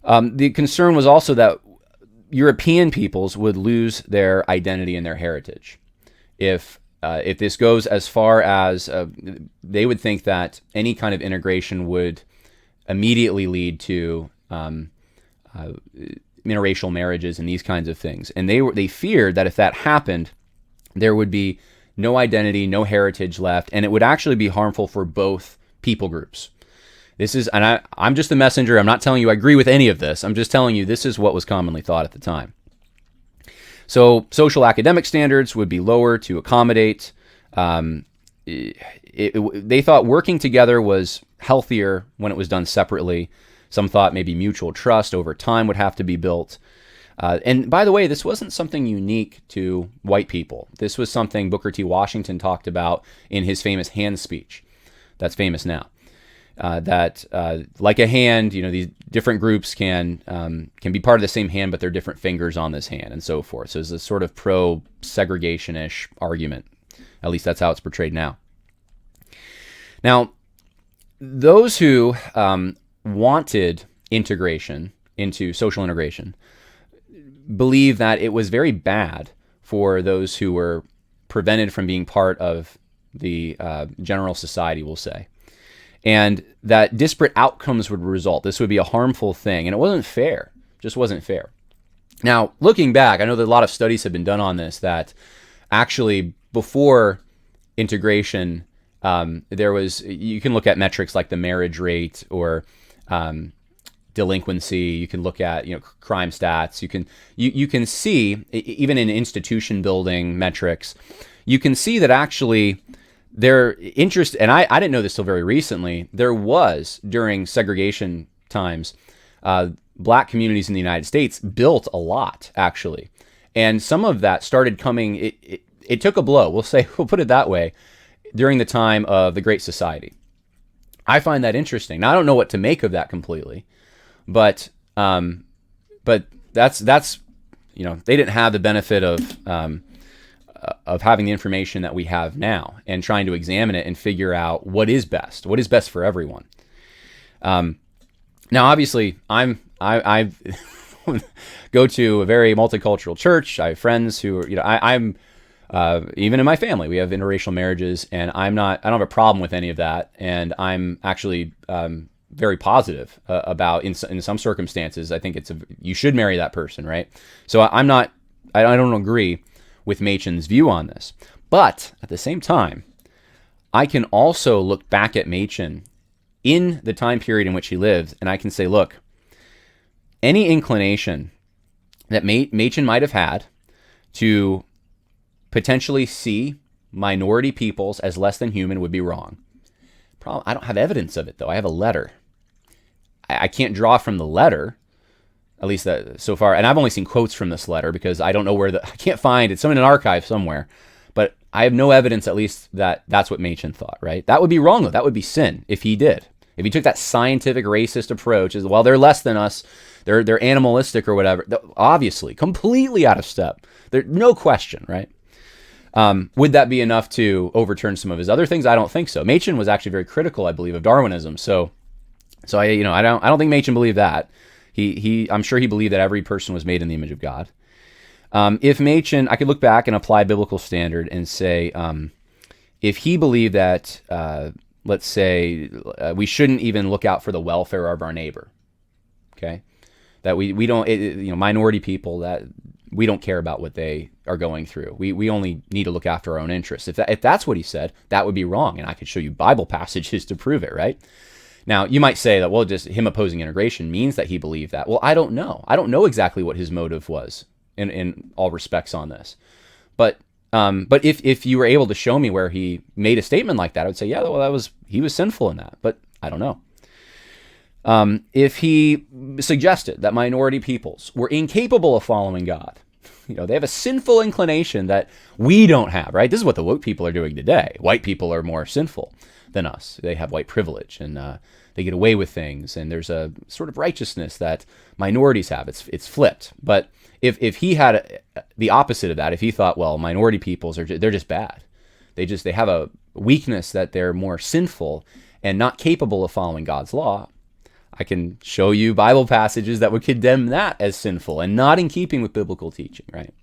[SPEAKER 1] The concern was also that European peoples would lose their identity and their heritage. If this goes as far as they would think that any kind of integration would immediately lead to interracial marriages and these kinds of things. And they feared that if that happened, there would be no identity, no heritage left, and it would actually be harmful for both people groups. I'm just the messenger. I'm not telling you I agree with any of this. I'm just telling you this is what was commonly thought at the time. So social academic standards would be lower to accommodate. They thought working together was healthier when it was done separately. Some thought maybe mutual trust over time would have to be built. And by the way, this wasn't something unique to white people. This was something Booker T. Washington talked about in his famous hand speech. That's famous now. That like a hand, these different groups can be part of the same hand, but they're different fingers on this hand, and so forth. So it's a sort of pro-segregation-ish argument. At least that's how it's portrayed now. Now, those who wanted integration into social integration believe that it was very bad for those who were prevented from being part of the general society, we'll say, and that disparate outcomes would result. This would be a harmful thing, and it wasn't fair. Just wasn't fair. Now, looking back, I know that a lot of studies have been done on this, that actually before integration, you can look at metrics like the marriage rate or delinquency. You can look at crime stats. You can see, even in institution building metrics, you can see that actually their interest, and I didn't know this till very recently, there was, during segregation times, black communities in the United States built a lot, actually. And some of that started coming, it took a blow. We'll put it that way, during the time of the Great Society. I find that interesting. Now, I don't know what to make of that completely, but that's they didn't have the benefit of having the information that we have now and trying to examine it and figure out what is best for everyone. Now, obviously, I go to a very multicultural church. I have friends who are, I'm even in my family, we have interracial marriages, and I don't have a problem with any of that. And I'm actually very positive about in some circumstances. I think you should marry that person, right? So I don't agree with Machen's view on this. But at the same time, I can also look back at Machen in the time period in which he lived, and I can say, look, any inclination that Machen might have had to potentially see minority peoples as less than human would be wrong. I don't have evidence of it, though. I have a letter. I can't draw from the letter, at least so far, and I've only seen quotes from this letter because I don't know I can't find it. It's in an archive somewhere, but I have no evidence, at least, that that's what Machen thought, right? That would be wrong, though. That would be sin if he did. If he took that scientific racist approach, as well, they're less than us, they're animalistic or whatever, obviously, completely out of step. There's no question, right? Would that be enough to overturn some of his other things? I don't think so. Machen was actually very critical, I believe, of Darwinism. So I don't think Machen believed that. I'm sure he believed that every person was made in the image of God. If Machen, I could look back and apply biblical standard and say, if he believed that, let's say, we shouldn't even look out for the welfare of our neighbor, okay, that we don't, minority people, that we don't care about what they are going through. We only need to look after our own interests. If that's what he said, that would be wrong, and I could show you Bible passages to prove it, right? Now, you might say that, well, just him opposing integration means that he believed that. Well, I don't know. I don't know exactly what his motive was in all respects on this. But if you were able to show me where he made a statement like that, I would say, yeah, well, he was sinful in that. But I don't know. If he suggested that minority peoples were incapable of following God, they have a sinful inclination that we don't have, right? This is what the woke people are doing today. White people are more sinful than us. They have white privilege, and they get away with things, and there's a sort of righteousness that minorities have. It's flipped. But if he had the opposite of that, if he thought, well, minority peoples they're just bad, they have a weakness that they're more sinful and not capable of following God's law, I can show you Bible passages that would condemn that as sinful and not in keeping with biblical teaching, right?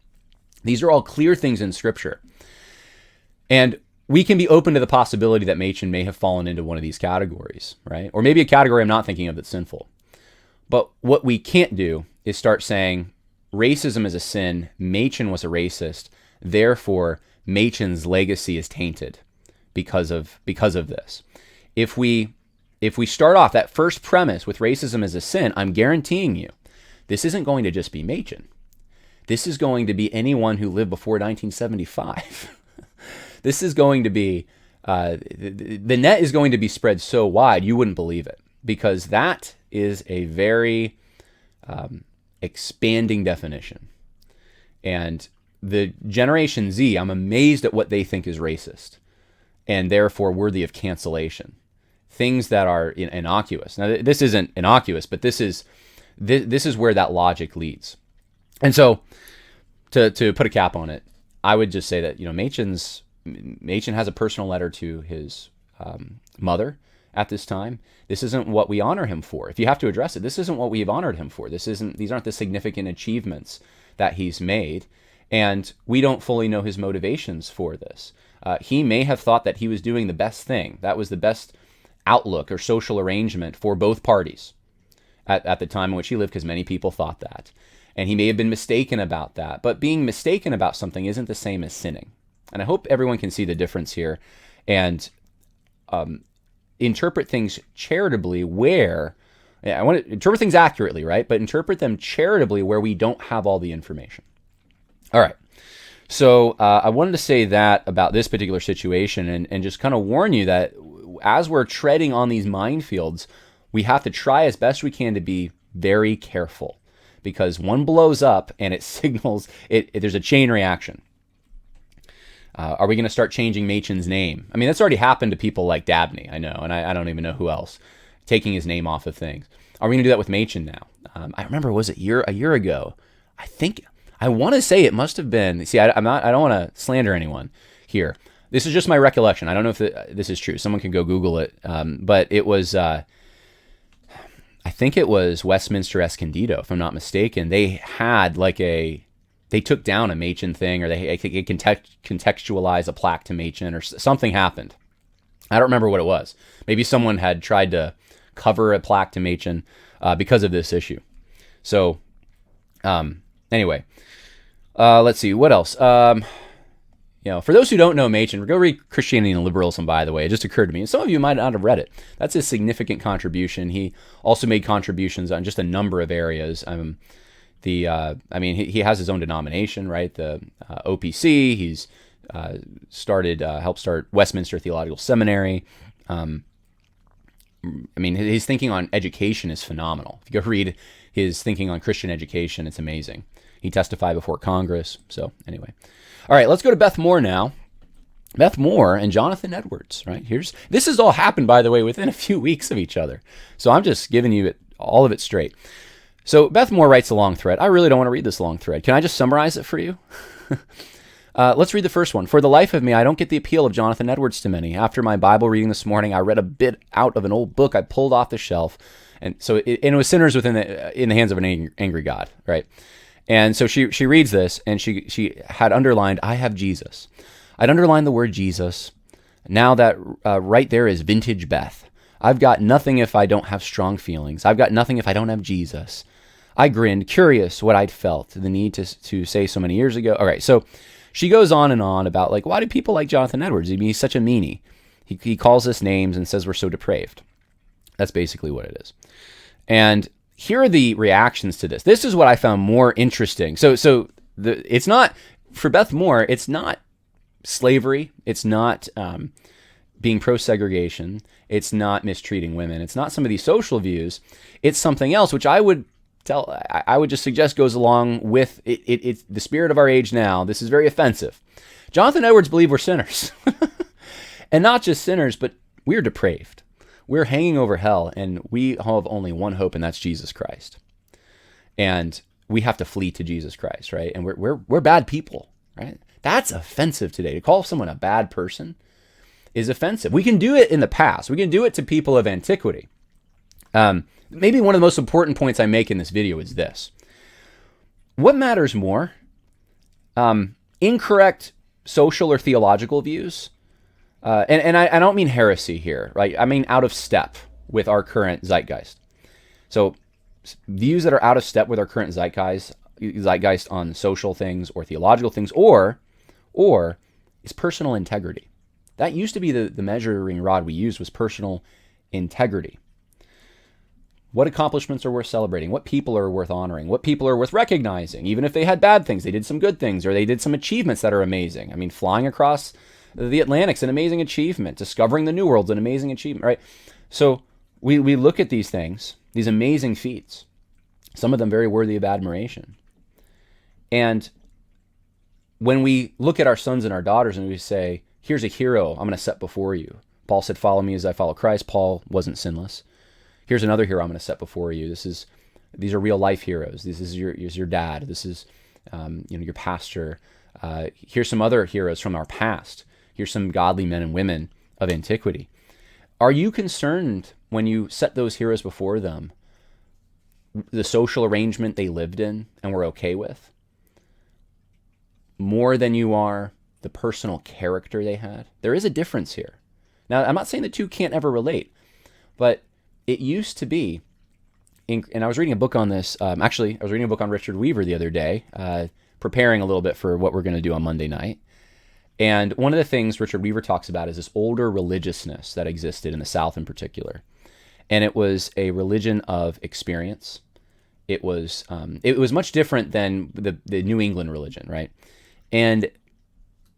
[SPEAKER 1] These are all clear things in Scripture. And we can be open to the possibility that Machen may have fallen into one of these categories, right? Or maybe a category I'm not thinking of that's sinful. But what we can't do is start saying racism is a sin, Machen was a racist, therefore Machen's legacy is tainted because of this. If we start off that first premise with racism as a sin, I'm guaranteeing you, this isn't going to just be Machen. This is going to be anyone who lived before 1975. This is going to be, the net is going to be spread so wide, you wouldn't believe it, because that is a very expanding definition. And the Generation Z, I'm amazed at what they think is racist and therefore worthy of cancellation. Things that are innocuous. Now, this isn't innocuous, but this is where that logic leads. And so, to put a cap on it, I would just say that Machen has a personal letter to his mother at this time. This isn't what we honor him for. If you have to address it, this isn't what we've honored him for. These aren't the significant achievements that he's made, and we don't fully know his motivations for this. He may have thought that he was doing the best thing. That was the best outlook or social arrangement for both parties at the time in which he lived, because many people thought that. And he may have been mistaken about that. But being mistaken about something isn't the same as sinning. And I hope everyone can see the difference here and interpret things charitably I want to interpret things accurately, right? But interpret them charitably where we don't have all the information. All right. So I wanted to say that about this particular situation and just kind of warn you that as we're treading on these minefields, we have to try as best we can to be very careful, because one blows up and it signals there's a chain reaction. Are we going to start changing Machen's name? I mean, that's already happened to people like Dabney, I know, and I don't even know who else, taking his name off of things. Are we going to do that with Machen now? I remember, was it a year ago? I want to say it must have been. See, I don't want to slander anyone here. This is just my recollection. I don't know if this is true. Someone can go Google it. But it was, I think it was Westminster Escondido, if I'm not mistaken. They had they took down a Machen thing, or they contextualized a plaque to Machen, or something happened. I don't remember what it was. Maybe someone had tried to cover a plaque to Machen because of this issue. So, anyway, let's see, what else? For those who don't know Machen, go read Christianity and Liberalism, by the way. It just occurred to me, and some of you might not have read it. That's a significant contribution. He also made contributions on just a number of areas. He has his own denomination, right? The OPC. He's helped start Westminster Theological Seminary. His thinking on education is phenomenal. If you go read his thinking on Christian education, it's amazing. He testified before Congress. So anyway, all right, let's go to Beth Moore now. Beth Moore and Jonathan Edwards, right? This has all happened, by the way, within a few weeks of each other. So I'm just giving you all of it straight. So Beth Moore writes a long thread. I really don't want to read this long thread. Can I just summarize it for you? Let's read the first one. For the life of me, I don't get the appeal of Jonathan Edwards to many. After my Bible reading this morning, I read a bit out of an old book I pulled off the shelf. And so it was sinners in the hands of an angry God, right? And so she reads this, and she had underlined, I have Jesus. I'd underlined the word Jesus. Now that right there is vintage Beth. I've got nothing if I don't have strong feelings. I've got nothing if I don't have Jesus. I grinned, curious what I'd felt, the need to say so many years ago. All right, so she goes on and on about, why do people like Jonathan Edwards? He's such a meanie. He calls us names and says we're so depraved. That's basically what it is. And here are the reactions to this. This is what I found more interesting. It's not, for Beth Moore, it's not slavery. It's not being pro-segregation. It's not mistreating women. It's not some of these social views. It's something else, which I would just suggest goes along with it. It's the spirit of our age now. This is very offensive. Jonathan Edwards believed we're sinners. And not just sinners, but we're depraved. We're hanging over hell, and we have only one hope, and that's Jesus Christ. And we have to flee to Jesus Christ, right? And we're bad people, right? That's offensive today. To call someone a bad person is offensive. We can do it in the past. We can do it to people of antiquity. Maybe one of the most important points I make in this video is this. What matters more? Incorrect social or theological views. And I don't mean heresy here, right? I mean out of step with our current zeitgeist. So views that are out of step with our current zeitgeist on social things or theological things, or is personal integrity. That used to be the measuring rod we used, was personal integrity. What accomplishments are worth celebrating? What people are worth honoring? What people are worth recognizing? Even if they had bad things, they did some good things, or they did some achievements that are amazing. I mean, flying across the Atlantic's an amazing achievement. Discovering the New World's an amazing achievement, right? So we look at these things, these amazing feats, some of them very worthy of admiration. And when we look at our sons and our daughters and we say, here's a hero I'm going to set before you. Paul said, follow me as I follow Christ. Paul wasn't sinless. Here's another hero I'm going to set before you. These are real life heroes. This is your dad. This is your pastor. Here's some other heroes from our past. Here's some godly men and women of antiquity. Are you concerned when you set those heroes before them, the social arrangement they lived in and were okay with, more than you are the personal character they had? There is a difference here. Now, I'm not saying the two can't ever relate, but it used to be, and I was reading a book on this. Actually, I was reading a book on Richard Weaver the other day, preparing a little bit for what we're going to do on Monday night. And one of the things Richard Weaver talks about is this older religiousness that existed in the South in particular. And it was a religion of experience. It was much different than the New England religion, right? And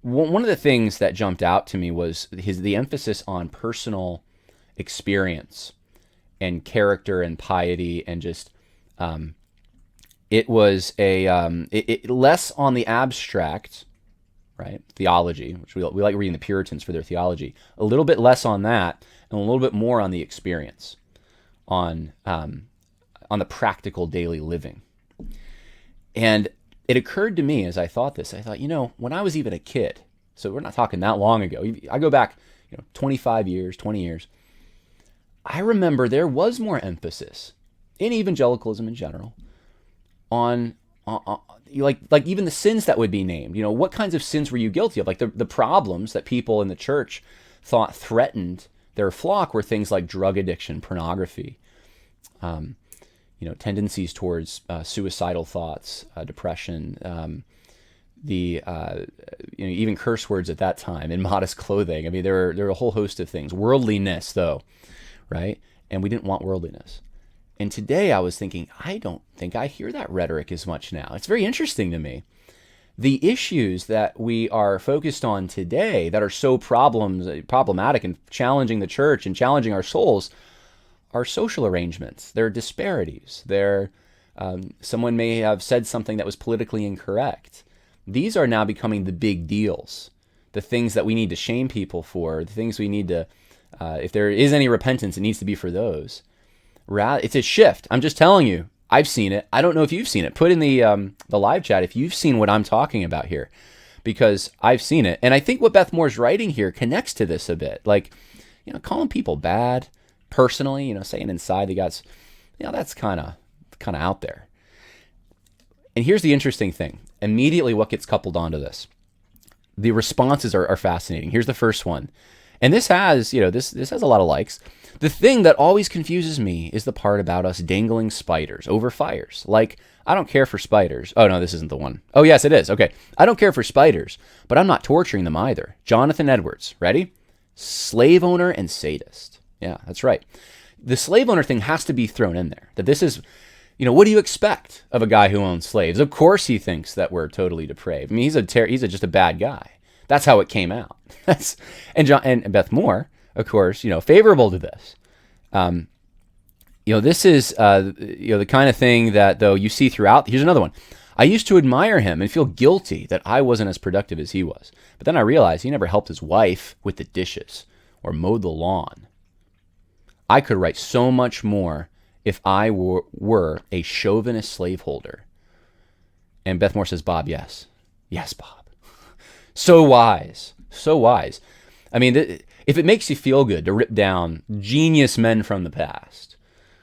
[SPEAKER 1] one of the things that jumped out to me was the emphasis on personal experience and character and piety, and just it was less on the abstract, right? Theology, which we like reading the Puritans for their theology. A little bit less on that, and a little bit more on the experience, on the practical daily living. And it occurred to me as I thought this, I thought, when I was even a kid, so we're not talking that long ago. I go back, 25 years, 20 years. I remember there was more emphasis in evangelicalism in general on like even the sins that would be named. What kinds of sins were you guilty of? Like the problems that people in the church thought threatened their flock were things like drug addiction, pornography, tendencies towards suicidal thoughts, depression, even curse words at that time, immodest clothing. I mean, there were a whole host of things. Worldliness, though, right? And we didn't want worldliness. And today I was thinking, I don't think I hear that rhetoric as much now. It's very interesting to me. The issues that we are focused on today that are so problematic and challenging the church and challenging our souls are social arrangements. They're disparities. Someone may have said something that was politically incorrect. These are now becoming the big deals, the things that we need to shame people for, the things we need to, if there is any repentance, it needs to be for those. It's a shift. I'm just telling you, I've seen it. I don't know if you've seen it. Put in the live chat if you've seen what I'm talking about here, because I've seen it. And I think what Beth Moore's writing here connects to this a bit. Like, calling people bad personally, saying inside the guys, that's kind of out there. And here's the interesting thing. Immediately what gets coupled onto this. The responses are fascinating. Here's the first one. And this has, this has a lot of likes. The thing that always confuses me is the part about us dangling spiders over fires. Like, I don't care for spiders. Oh, no, this isn't the one. Oh, yes, it is. Okay. I don't care for spiders, but I'm not torturing them either. Jonathan Edwards. Ready? Slave owner and sadist. Yeah, that's right. The slave owner thing has to be thrown in there. That this is, what do you expect of a guy who owns slaves? Of course he thinks that we're totally depraved. I mean, he's just a bad guy. That's how it came out. And Beth Moore, of course, favorable to this. This is, the kind of thing that, though, you see throughout. Here's another one. I used to admire him and feel guilty that I wasn't as productive as he was. But then I realized he never helped his wife with the dishes or mowed the lawn. I could write so much more if I were a chauvinist slaveholder. And Beth Moore says, Bob, yes. Yes, Bob. So wise. So wise. I mean, if it makes you feel good to rip down genius men from the past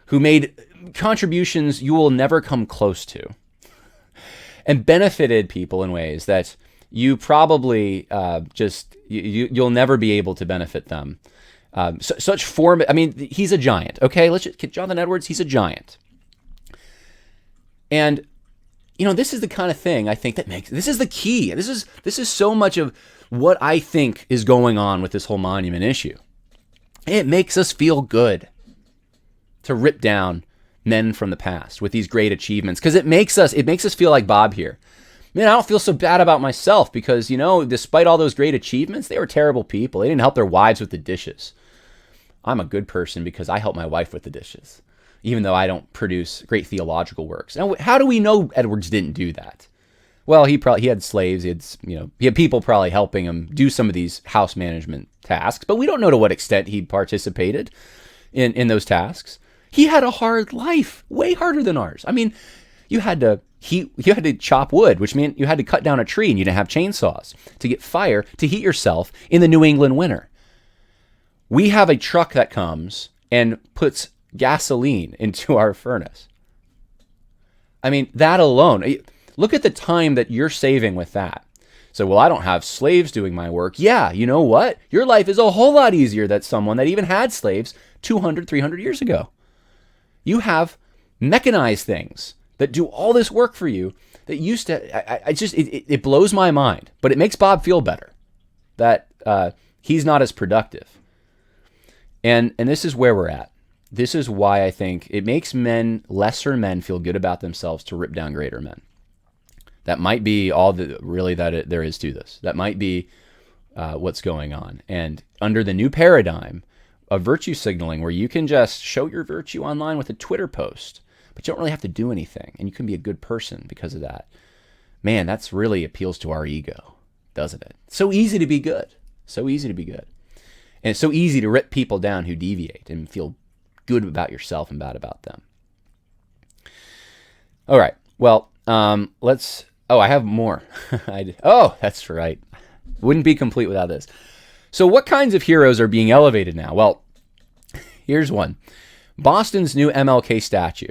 [SPEAKER 1] who made contributions you will never come close to and benefited people in ways that you probably you'll never be able to benefit them. He's a giant. Okay, Jonathan Edwards, he's a giant. And this is the kind of thing I think this is the key. This is so much of what I think is going on with this whole monument issue. It makes us feel good to rip down men from the past with these great achievements, because it makes us feel like Bob here. Man, I don't feel so bad about myself because, despite all those great achievements, they were terrible people. They didn't help their wives with the dishes. I'm a good person because I help my wife with the dishes, even though I don't produce great theological works. Now, how do we know Edwards didn't do that? Well, he had slaves. He had people probably helping him do some of these house management tasks, but we don't know to what extent he participated in those tasks. He had a hard life, way harder than ours. I mean, you had to chop wood, which meant you had to cut down a tree, and you didn't have chainsaws to get fire to heat yourself in the New England winter. We have a truck that comes and puts gasoline into our furnace. I mean, that alone, look at the time that you're saving with that. So, well, I don't have slaves doing my work. Yeah, you know what? Your life is a whole lot easier than someone that even had slaves 200, 300 years ago. You have mechanized things that do all this work for you that used to, it blows my mind, but it makes Bob feel better that he's not as productive. And this is where we're at. This is why I think it makes lesser men feel good about themselves to rip down greater men. That might be all there is to this. That might be what's going on. And under the new paradigm of virtue signaling, where you can just show your virtue online with a Twitter post, but you don't really have to do anything, and you can be a good person because of that. Man, that's really appeals to our ego. doesn't it? So easy to be good. So easy to be good. And it's so easy to rip people down who deviate and feel good about yourself and bad about them. All right. Well, let's... Oh, I have more. That's right. Wouldn't be complete without this. So what kinds of heroes are being elevated now? Well, here's one. Boston's new MLK statue.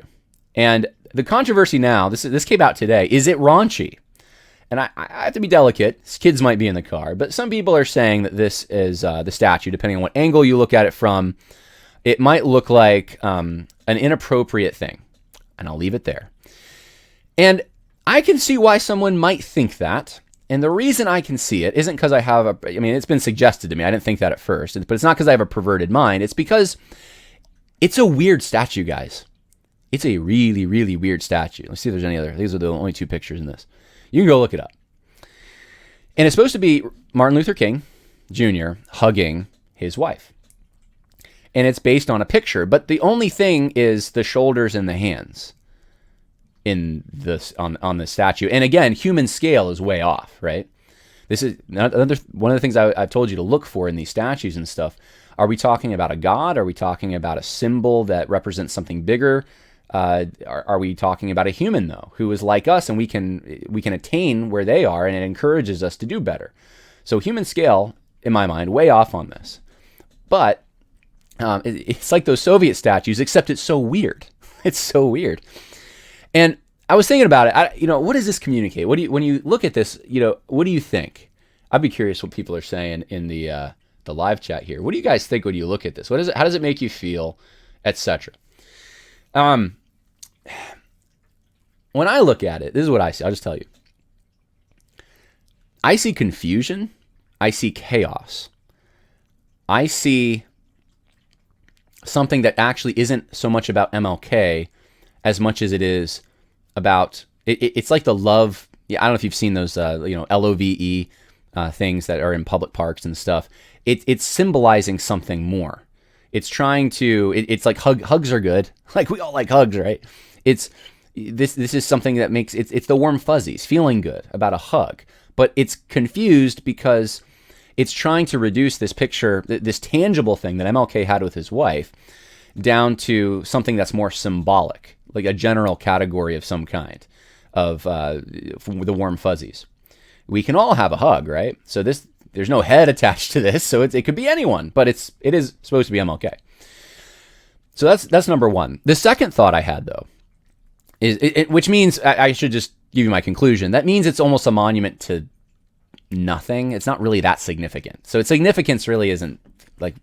[SPEAKER 1] And the controversy now, this came out today, is it raunchy? And I have to be delicate. Kids might be in the car. But some people are saying that this is the statue, depending on what angle you look at it from. It might look like an inappropriate thing. And I'll leave it there. And I can see why someone might think that. And the reason I can see it isn't because it's been suggested to me. I didn't think that at first. But it's not because I have a perverted mind. It's because it's a weird statue, guys. It's a really, really weird statue. Let's see if there's any other. These are the only two pictures in this. You can go look it up. And it's supposed to be Martin Luther King Jr. hugging his wife. And it's based on a picture. But the only thing is the shoulders and the hands in this on the statue. And again, human scale is way off, right? This is another one of the things I've told you to look for in these statues and stuff. Are we talking about a god? Are we talking about a symbol that represents something bigger? Are we talking about a human though, who is like us, and we can attain where they are, and it encourages us to do better? So human scale, in my mind, way off on this. But it's like those Soviet statues, except it's so weird. It's so weird. And I was thinking about it. What does this communicate? When you look at this, what do you think? I'd be curious what people are saying in the live chat here. What do you guys think when you look at this? How does it make you feel, etc.? When I look at it, this is what I see. I'll just tell you. I see confusion. I see chaos. I see something that actually isn't so much about MLK as much as it is about, it's like the love. Yeah, I don't know if you've seen those, LOVE things that are in public parks and stuff. It's symbolizing something more. It's trying to, it's like hugs are good. Like we all like hugs, right? This is something that makes, it's the warm fuzzies, feeling good about a hug. But it's confused because it's trying to reduce this picture, this tangible thing that MLK had with his wife, down to something that's more symbolic, like a general category of some kind of the warm fuzzies. We can all have a hug, right? So there's no head attached to this, so it could be anyone, but it is supposed to be MLK. So that's number one. The second thought I had, though, is which means I should just give you my conclusion. That means it's almost a monument to nothing. It's not really that significant. So its significance really isn't like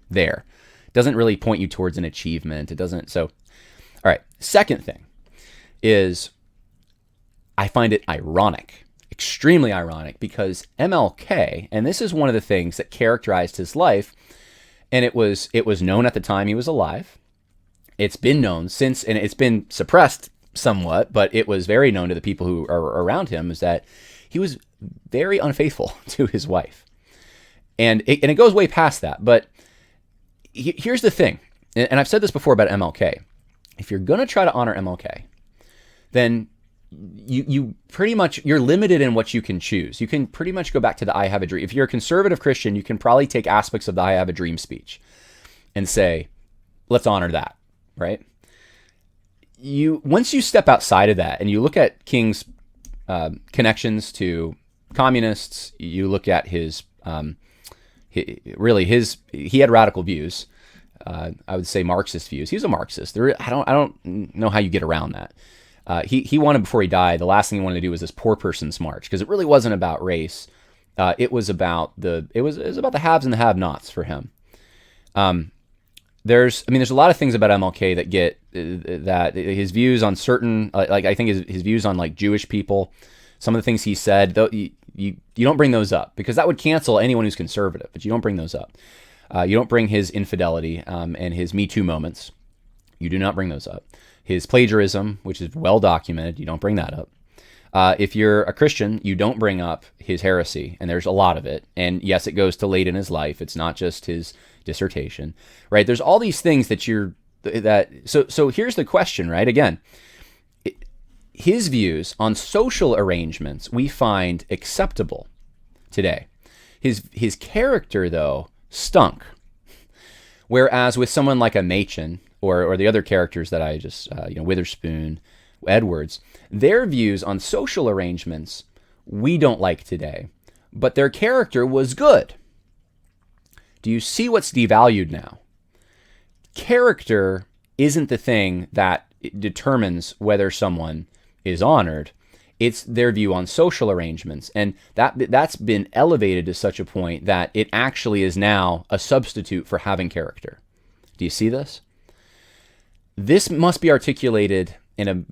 [SPEAKER 1] there. It doesn't really point you towards an achievement. It doesn't. So, all right. Second thing is I find it ironic. Extremely ironic, because MLK, and this is one of the things that characterized his life, and it was known at the time he was alive. It's been known since, and it's been suppressed somewhat, but it was very known to the people who are around him, is that he was very unfaithful to his wife. And it goes way past that. But here's the thing, and I've said this before about MLK. If you're going to try to honor MLK, then you pretty much, you're limited in what you can choose. You can pretty much go back to the I Have a Dream. If you're a conservative Christian, you can probably take aspects of the I Have a Dream speech and say, let's honor that, right? Once you step outside of that and you look at King's connections to communists, you look at he had radical views. I would say Marxist views. He was a Marxist. I don't know how you get around that. He wanted, before he died, the last thing he wanted to do was this poor person's march, because it really wasn't about race. It was about the haves and the have-nots for him. There's a lot of things about MLK that get that his views on certain, I think his views on like Jewish people, some of the things he said, though, you don't bring those up, because that would cancel anyone who's conservative. But you don't bring those up. You don't bring his infidelity and his Me Too moments. You do not bring those up. His plagiarism, which is well documented, you don't bring that up. If you're a Christian, you don't bring up his heresy, and there's a lot of it. And yes, it goes to late in his life. It's not just his dissertation, right? There's all these things so here's the question, right? Again, his views on social arrangements we find acceptable today. His character, though, stunk. Whereas with someone like a Machen or the other characters that I just, Witherspoon, Edwards, their views on social arrangements we don't like today, but their character was good. Do you see what's devalued now? Character isn't the thing that determines whether someone is honored. It's their view on social arrangements. And that's been elevated to such a point that it actually is now a substitute for having character. Do you see this? This must be articulated in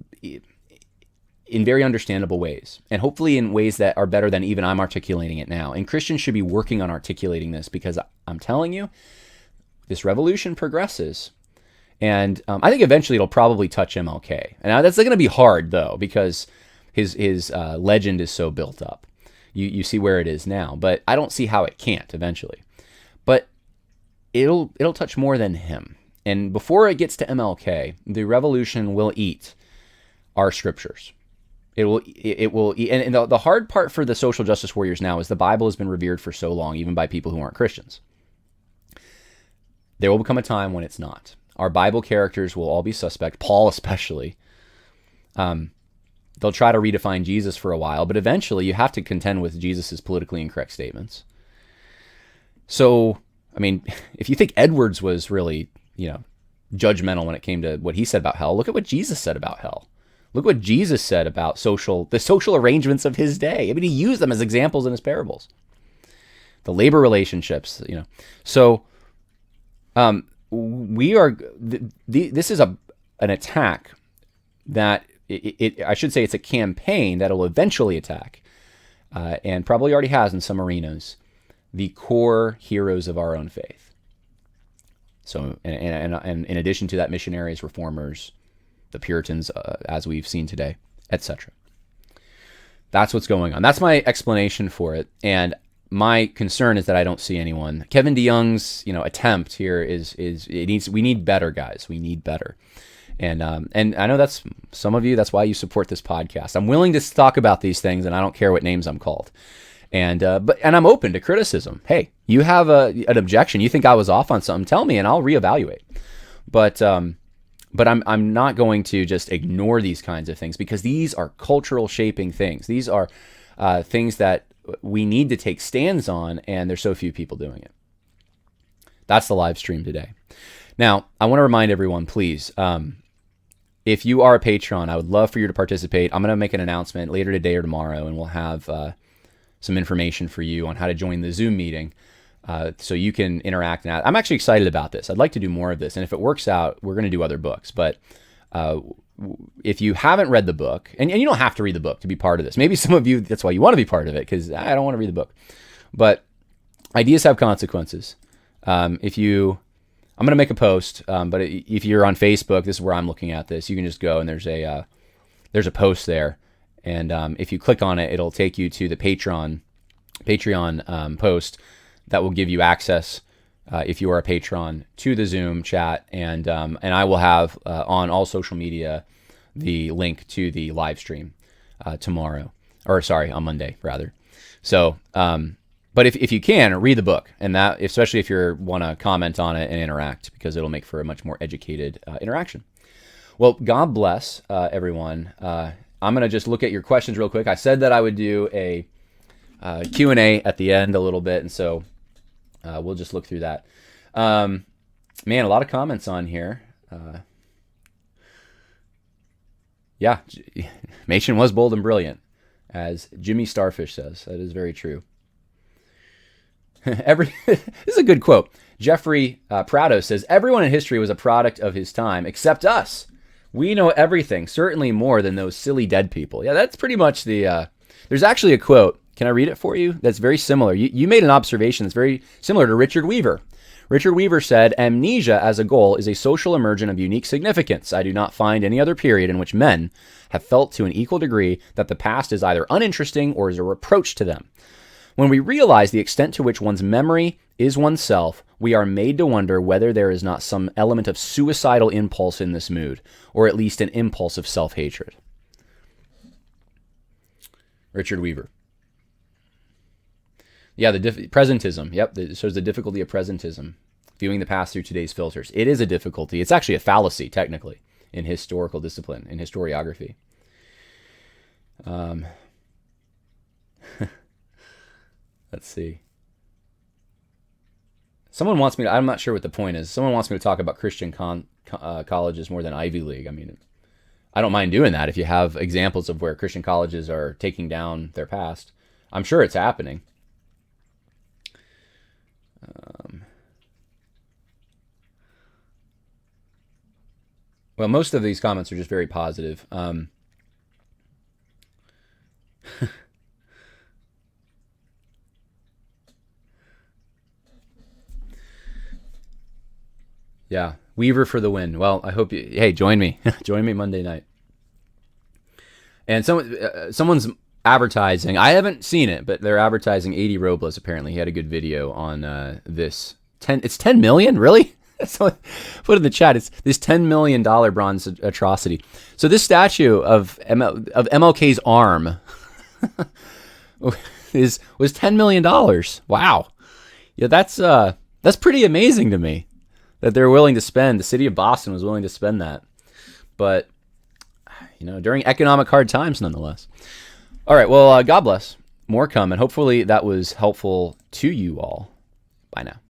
[SPEAKER 1] very understandable ways, and hopefully in ways that are better than even I'm articulating it now. And Christians should be working on articulating this, because I'm telling you, this revolution progresses. And I think eventually it'll probably touch MLK. And that's going to be hard, though, because his legend is so built up. You see where it is now, but I don't see how it can't eventually. But it'll touch more than him. And before it gets to MLK, the revolution will eat our scriptures. It will eat. And the hard part for the social justice warriors now is the Bible has been revered for so long, even by people who aren't Christians. There will become a time when it's not. Our Bible characters will all be suspect, Paul especially. They'll try to redefine Jesus for a while, but eventually you have to contend with Jesus's politically incorrect statements. So, I mean, if you think Edwards was really, judgmental when it came to what he said about hell, look at what Jesus said about hell. Look what Jesus said about the social arrangements of his day. I mean, he used them as examples in his parables. The labor relationships, So, this is an attack that I should say it's a campaign that will eventually attack, and probably already has in some arenas, the core heroes of our own faith. So, and in addition to that, missionaries, reformers, the Puritans, as we've seen today, etc. That's what's going on. That's my explanation for it. And my concern is that I don't see anyone. Kevin DeYoung's, attempt here we need better, guys. We need better. And I know that's some of you. That's why you support this podcast. I'm willing to talk about these things, and I don't care what names I'm called. And I'm open to criticism. Hey, you have an objection. You think I was off on something? Tell me, and I'll reevaluate. But I'm not going to just ignore these kinds of things, because these are cultural shaping things. These are things that we need to take stands on, and there's so few people doing it. That's the live stream today. Now, I want to remind everyone, please, if you are a patron, I would love for you to participate. I'm going to make an announcement later today or tomorrow, and we'll have some information for you on how to join the Zoom meeting, so you can interact. And I'm actually excited about this. I'd like to do more of this, and if it works out, we're going to do other books. But if you haven't read the book, and you don't have to read the book to be part of this. Maybe some of you, that's why you want to be part of it, because I don't want to read the book. But ideas have consequences. I'm going to make a post, but if you're on Facebook, this is where I'm looking at this. You can just go, and there's a post there, and if you click on it, it'll take you to the Patreon post that will give you access, if you are a patron, to the Zoom chat, and I will have on all social media the link to the live stream on Monday rather. So. But if you can, read the book, and that, especially if you want to comment on it and interact, because it'll make for a much more educated interaction. Well, God bless everyone. I'm going to just look at your questions real quick. I said that I would do a Q&A at the end a little bit, and so we'll just look through that. Man, a lot of comments on here. Yeah, Machen was bold and brilliant, as Jimmy Starfish says. That is very true. This is a good quote. Jeffrey Prado says, everyone in history was a product of his time, except us. We know everything, certainly more than those silly dead people. Yeah, that's pretty much there's actually a quote. Can I read it for you? That's very similar. You made an observation that's very similar to Richard Weaver. Richard Weaver said, amnesia as a goal is a social emergent of unique significance. I do not find any other period in which men have felt to an equal degree that the past is either uninteresting or is a reproach to them. When we realize the extent to which one's memory is oneself, we are made to wonder whether there is not some element of suicidal impulse in this mood, or at least an impulse of self-hatred. Richard Weaver. Yeah, the presentism. Yep, it shows the difficulty of presentism. Viewing the past through today's filters. It is a difficulty. It's actually a fallacy, technically, in historical discipline, in historiography. Let's see. Someone wants me to, I'm not sure what the point is. Someone wants me to talk about Christian colleges more than Ivy League. I mean, I don't mind doing that if you have examples of where Christian colleges are taking down their past. I'm sure it's happening. Well, most of these comments are just very positive. Yeah, Weaver for the win. Well, I hope you. Hey, join me. Join me Monday night. And someone's advertising. I haven't seen it, but they're advertising 80 Robles. Apparently, he had a good video on this. It's 10 million, really? So put in the chat. It's this $10 million bronze atrocity. So this statue of MLK's arm was $10 million. Wow. Yeah, that's pretty amazing to me that they're willing to spend. The city of Boston was willing to spend that. But during economic hard times, nonetheless. All right. Well, God bless. More coming. Hopefully that was helpful to you all. Bye now.